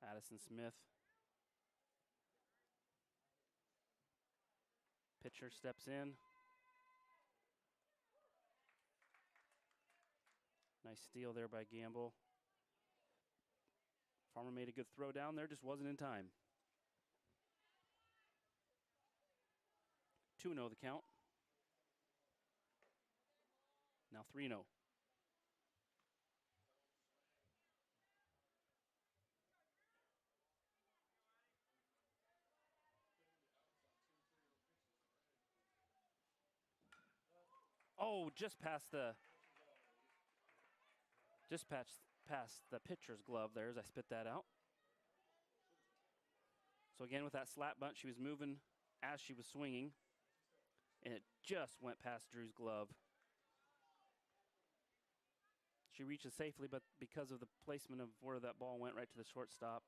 Addison Smith. Pitcher steps in. Nice steal there by Gamble. Farmer made a good throw down there, just wasn't in time. 2-0 the count. Now 3-0. Oh, just past the pitcher's glove there as I spit that out. So again, with that slap bunt, she was moving as she was swinging, and it just went past Drew's glove. She reaches safely, but because of the placement of where that ball went right to the shortstop,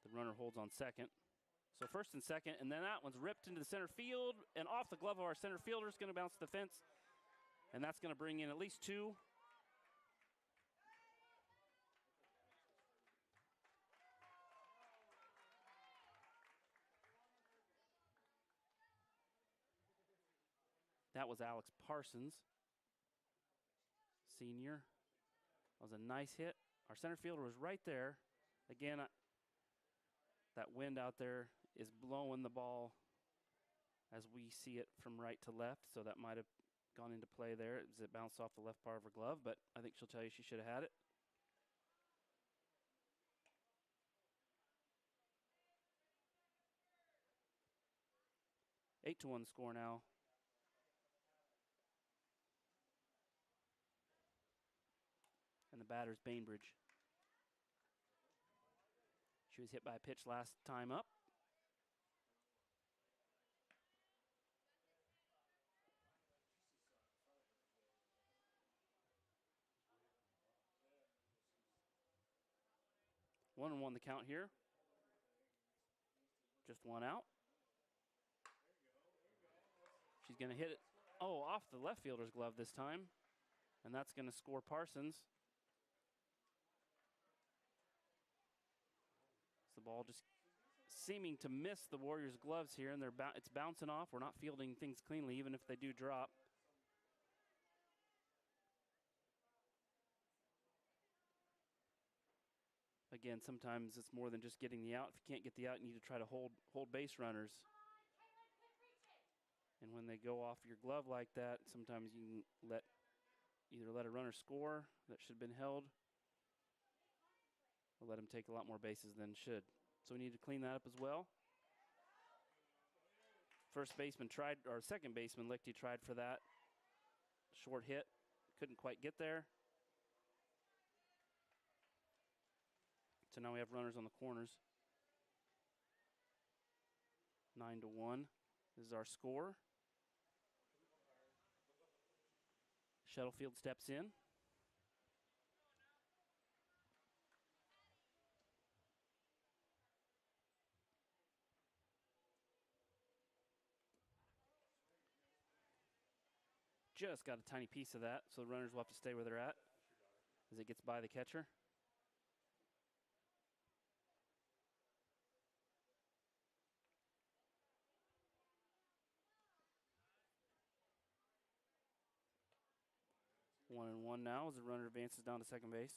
the runner holds on second. So first and second, and then that one's ripped into the center field, and off the glove of our center fielder. Is going to bounce the fence, and that's going to bring in at least 2. That was Alex Parsons, senior. That was a nice hit. Our center fielder was right there. Again, that wind out there is blowing the ball as we see it from right to left, so that might have gone into play there as it bounced off the left part of her glove, but I think she'll tell you she should have had it. Eight to 1 score now. And the batter's Bainbridge. She was hit by a pitch last time up. One and 1 the count here. Just 1 out. She's going to hit it, off the left fielder's glove this time. And that's going to score Parsons. The ball just seeming to miss the Warriors' gloves here, and it's bouncing off. We're not fielding things cleanly, even if they do drop. again, sometimes it's more than just getting the out. If you can't get the out, you need to try to hold base runners. And when they go off your glove like that, sometimes you can either let a runner score that should have been held, or let him take a lot more bases than should. So we need to clean that up as well. First baseman tried, or second baseman, Lichty, tried for that short hit. Couldn't quite get there. So now we have runners on the corners. 9-1 is our score. Shuttlefield steps in. Just got a tiny piece of that, so the runners will have to stay where they're at as it gets by the catcher. One and one now as the runner advances down to second base.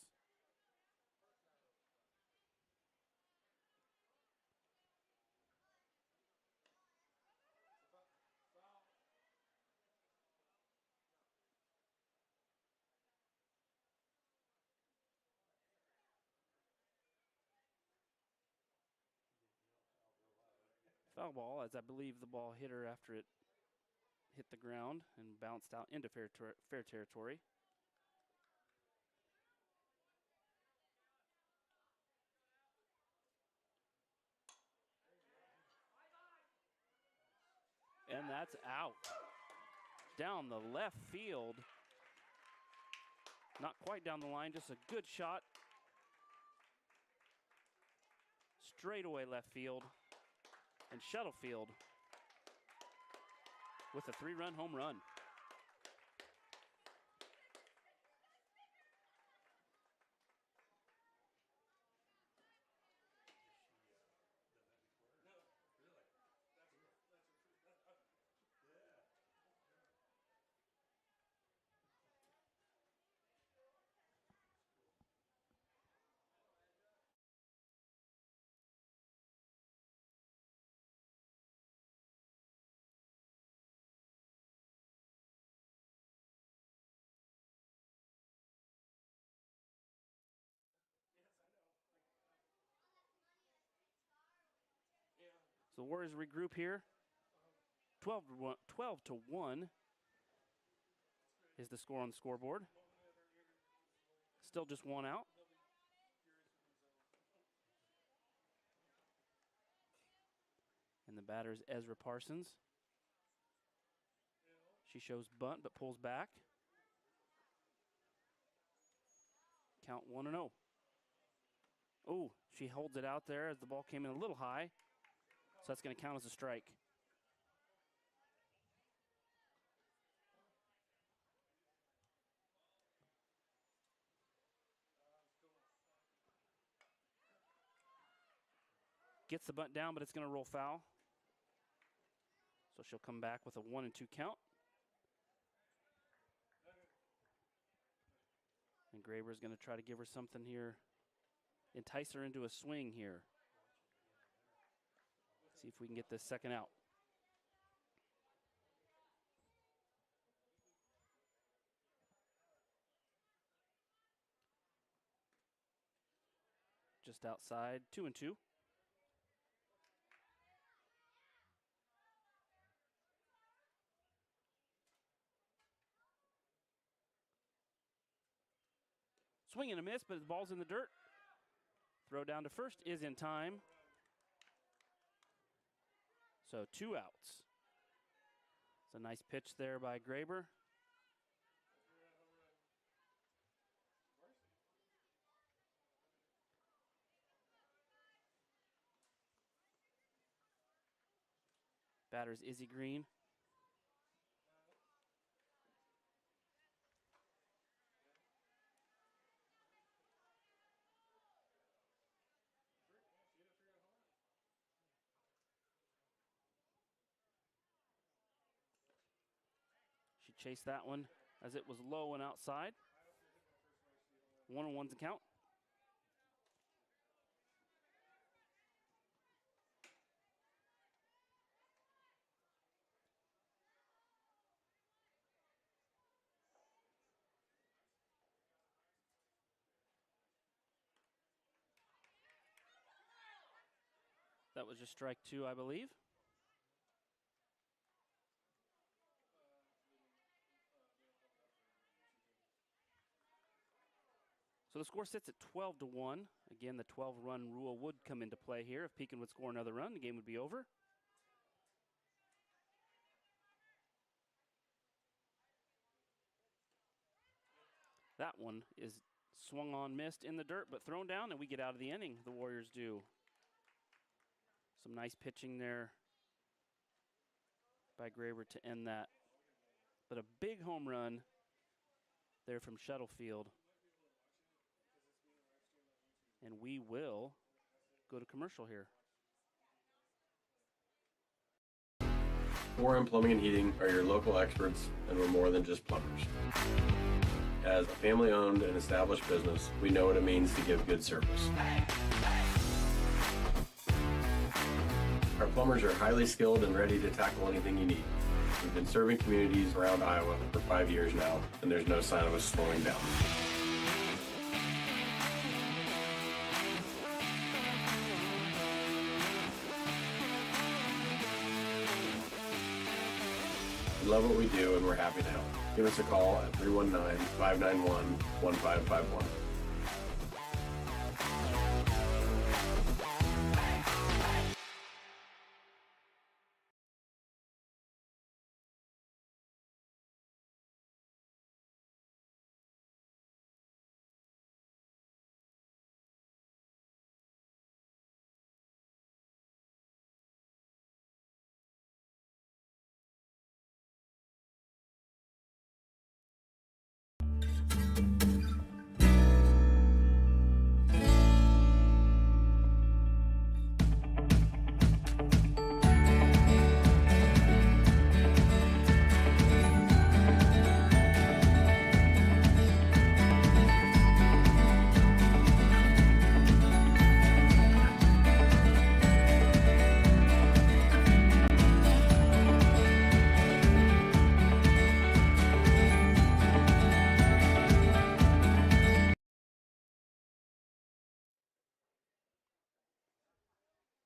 Foul ball, as I believe the ball hit her after it hit the ground and bounced out into fair territory. And that's out. Down the left field. Not quite down the line, just a good shot. Straight away left field. And Shuttlefield with a 3-run home run. So the Warriors regroup here. 12 to 1 is the score on the scoreboard. Still just one out. And the batter is Ezra Parsons. She shows bunt but pulls back. Count 1-0. Oh, she holds it out there as the ball came in a little high. So that's going to count as a strike. Gets the bunt down, but it's going to roll foul. So she'll come back with a 1-2 count. And Graber's going to try to give her something here. Entice her into a swing here. See if we can get this second out. Just outside, 2-2. Swing and a miss, but the ball's in the dirt. Throw down to first is in time. So 2 outs. It's a nice pitch there by Graber. Batter's Izzy Green. She chased that one as it was low and outside. 1-1's the count. That was just strike 2, I believe. So the score sits at 12-1. Again, the 12-run rule would come into play here. If Pekin would score another run, the game would be over. That one is swung on, missed in the dirt, but thrown down, and we get out of the inning. The Warriors do. Some nice pitching there by Graber to end that. But a big home run there from Shuttlefield. And we will go to commercial here. Warren Plumbing and Heating are your local experts, and we're more than just plumbers. As a family-owned and established business, we know what it means to give good service. Our plumbers are highly skilled and ready to tackle anything you need. We've been serving communities around Iowa for 5 years now, and there's no sign of us slowing down. We love what we do, and we're happy to help. Give us a call at 319-591-1551.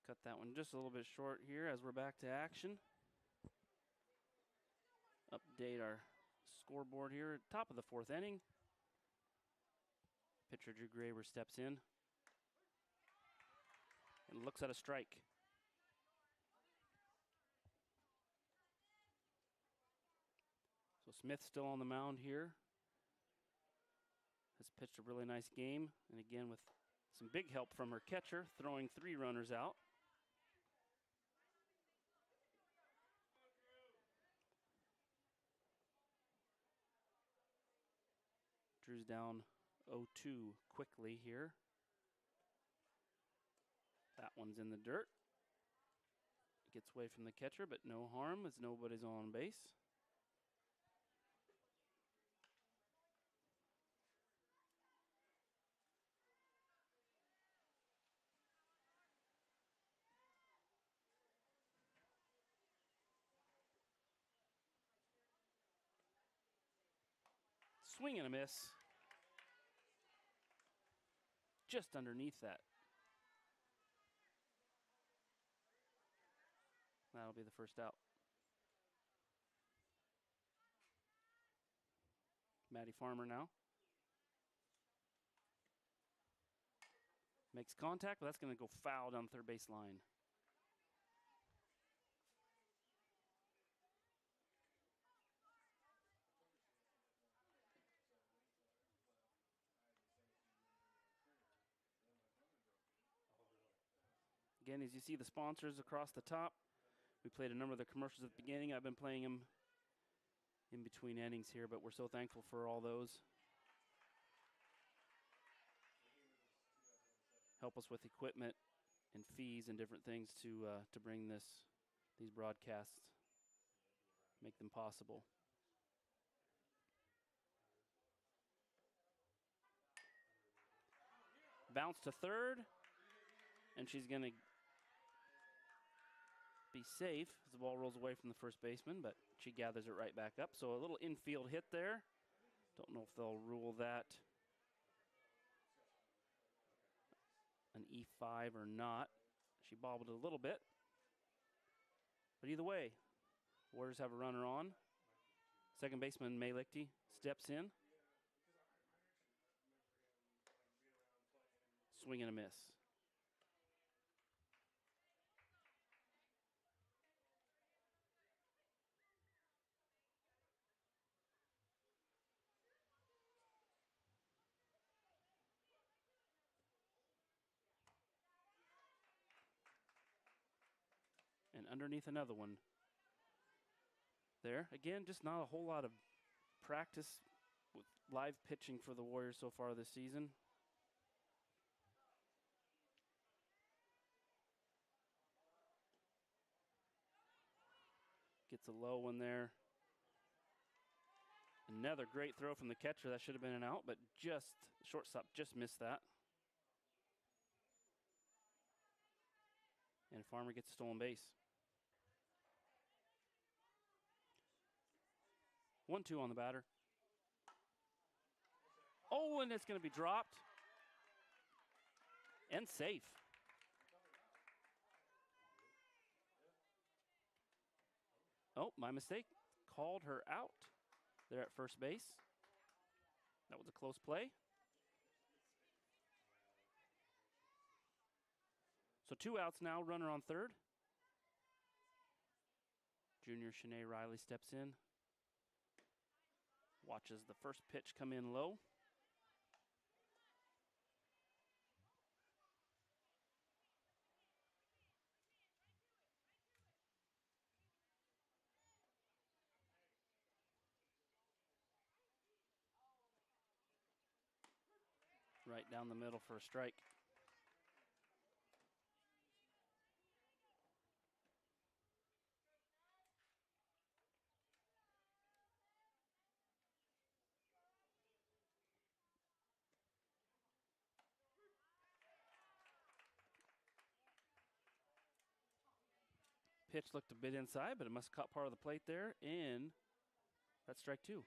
Cut that one just a little bit short here as we're back to action. Update our scoreboard here. Top of the 4th inning. Pitcher Drew Graber steps in and looks at a strike. So Smith still on the mound here. Has pitched a really nice game, and again with some big help from her catcher, throwing 3 runners out. Drew's down 0-2 quickly here. That one's in the dirt. Gets away from the catcher, but no harm as nobody's on base. Swing and a miss. Just underneath that. That'll be the first out. Maddie Farmer now. Makes contact, but that's going to go foul down third base line. Again, as you see the sponsors across the top, we played a number of the commercials at the beginning. I've been playing them in between innings here, but we're so thankful for all those. Help us with equipment and fees and different things to bring these broadcasts, make them possible. Bounce to third, and she's going to be safe as the ball rolls away from the first baseman, but she gathers it right back up. So a little infield hit there. Don't know if they'll rule that an E5 or not. She bobbled it a little bit. But either way, Warriors have a runner on. Second baseman May Lichty steps in. Swing and a miss. And underneath another one. There, again, just not a whole lot of practice with live pitching for the Warriors so far this season. Gets a low one there. Another great throw from the catcher. That should have been an out, but just shortstop just missed that. And Farmer gets a stolen base. 1-2 on the batter. Oh, and it's going to be dropped. And safe. Oh, my mistake. Called her out there at first base. That was a close play. So 2 outs now, runner on third. Junior Shanae Riley steps in. Watches the first pitch come in low. Right down the middle for a strike. Pitch looked a bit inside, but it must have caught part of the plate there, and that's strike 2.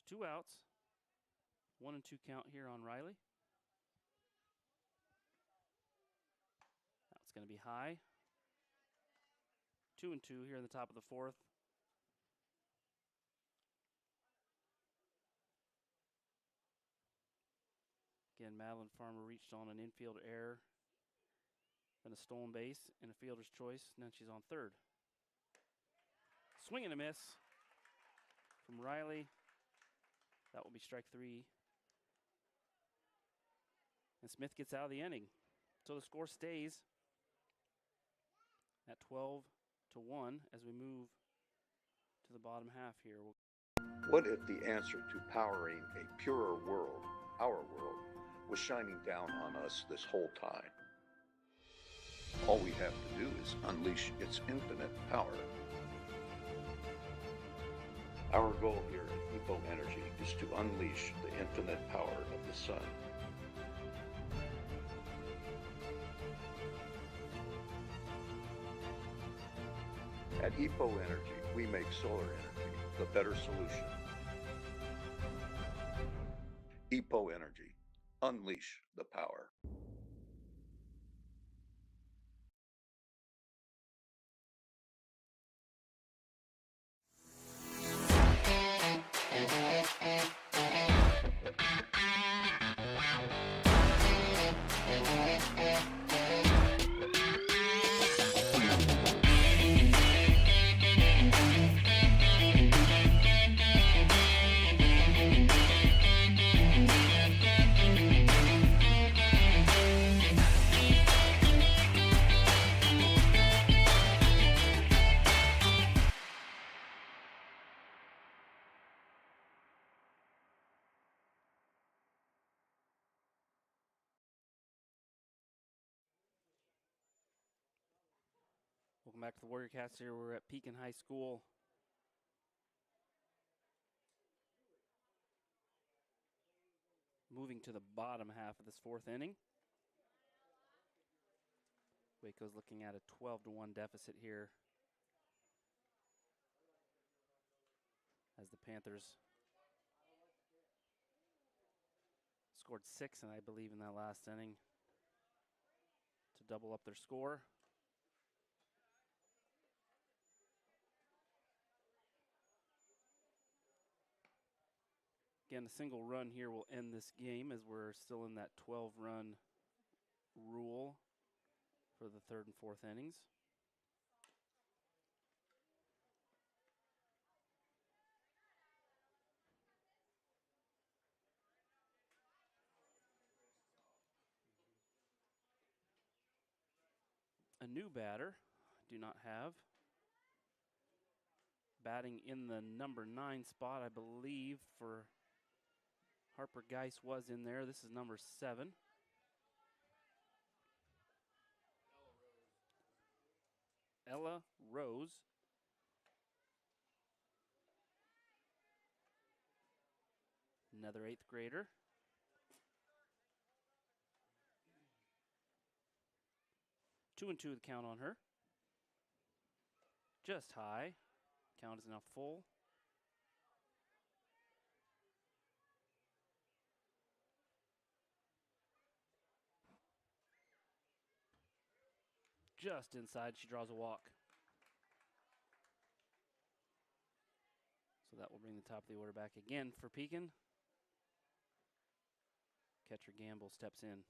So 2 outs. 1-2 count here on Riley. That's going to be high. 2-2 here in the top of the 4th. Again, Madeline Farmer reached on an infield error, then a stolen base, and a fielder's choice. Now she's on third. Swing and a miss from Riley. That will be strike 3. And Smith gets out of the inning. So the score stays at 12-1 as we move to the bottom half here. What if the answer to powering a purer world, our world, was shining down on us this whole time? All we have to do is unleash its infinite power. Our goal here at Eco Energy is to unleash the infinite power of the sun. At EPO Energy, we make solar energy the better solution. EPO Energy, unleash the power. Welcome back to the Warrior Cast here. We're at Pekin High School. Moving to the bottom half of this 4th inning. WACO's looking at a 12-1 deficit here as the Panthers scored 6, and I believe in that last inning. double up their score. Again, a single run here will end this game as we're still in that 12-run rule for the third and fourth innings. A new batter, do not have. Batting in the number 9 spot, I believe, for Harper Geis was in there. This is number 7. Ella Rose. Another 8th grader. Two and two the count on her. Just high. Count is now full. Just inside, she draws a walk. So that will bring the top of the order back again for Pekin. Catcher Gamble steps in.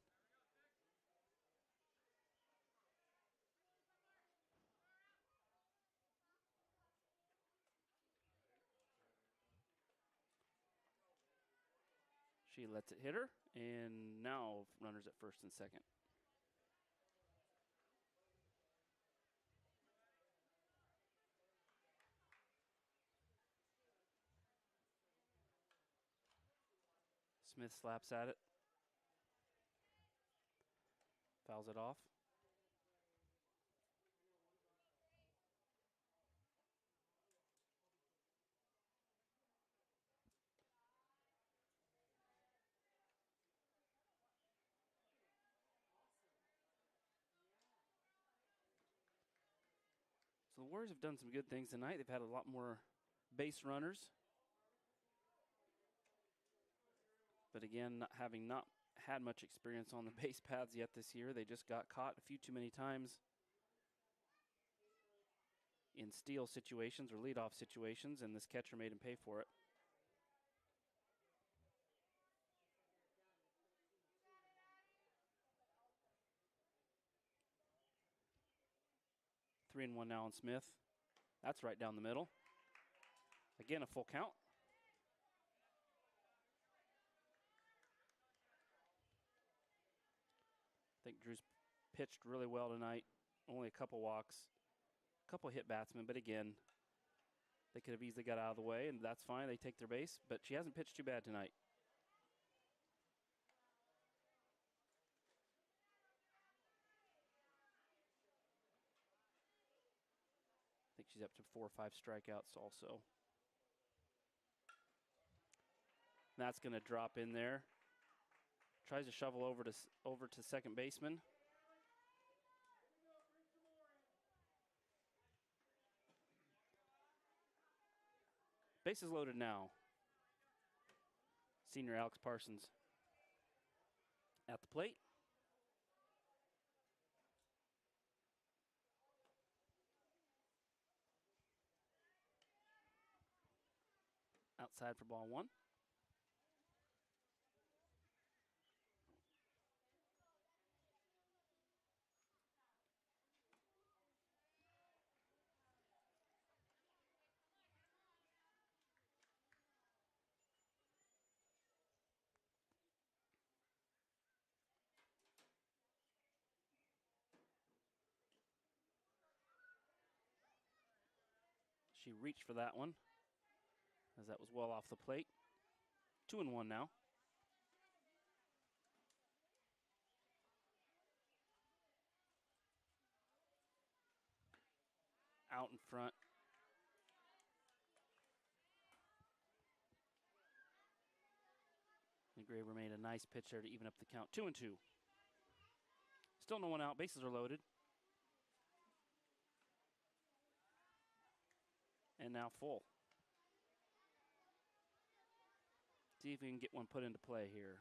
She lets it hit her, and now runners at first and second. Smith slaps at it. Fouls it off. So the Warriors have done some good things tonight. They've had a lot more base runners. But again, having not had much experience on the base paths yet this year, they just got caught a few too many times in steal situations or leadoff situations, and this catcher made him pay for it. Three and one now on Smith. That's right down the middle. Again, a full count. I think Drew's pitched really well tonight. Only a couple walks, a couple hit batsmen, but again, they could have easily got out of the way, and that's fine. They take their base, but she hasn't pitched too bad tonight. I think she's up to 4 or 5 strikeouts also. That's going to drop in there. Tries to shovel over to second baseman. Bases loaded now. Senior Alex Parsons at the plate. Outside for ball one. She reached for that one, as that was well off the plate. 2 and 1 now. Out in front. McGraver made a nice pitch there to even up the count. 2 and 2. Still no one out. Bases are loaded. And now full. See if we can get one put into play here.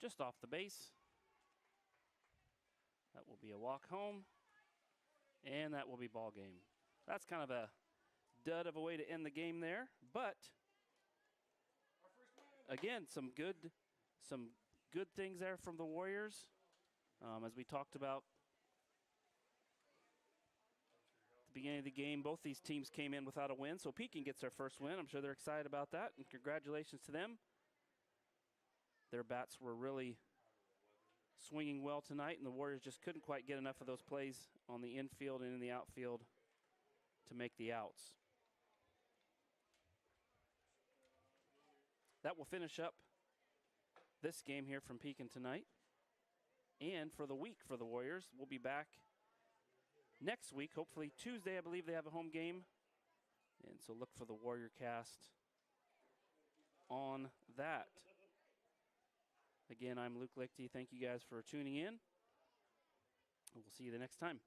just off the base. That will be a walk home, and that will be ball game. That's kind of a dud of a way to end the game there, but again, some good things there from the Warriors. As we talked about at the beginning of the game, both these teams came in without a win, so Pekin gets their first win. I'm sure they're excited about that, and congratulations to them. Their bats were really swinging well tonight, and the Warriors just couldn't quite get enough of those plays on the infield and in the outfield to make the outs. That will finish up this game here from Pekin tonight. And for the week for the Warriors, we'll be back next week, hopefully Tuesday. I believe they have a home game. And so look for the Warrior cast on that. Again, I'm Luke Lichty. Thank you guys for tuning in. We'll see you the next time.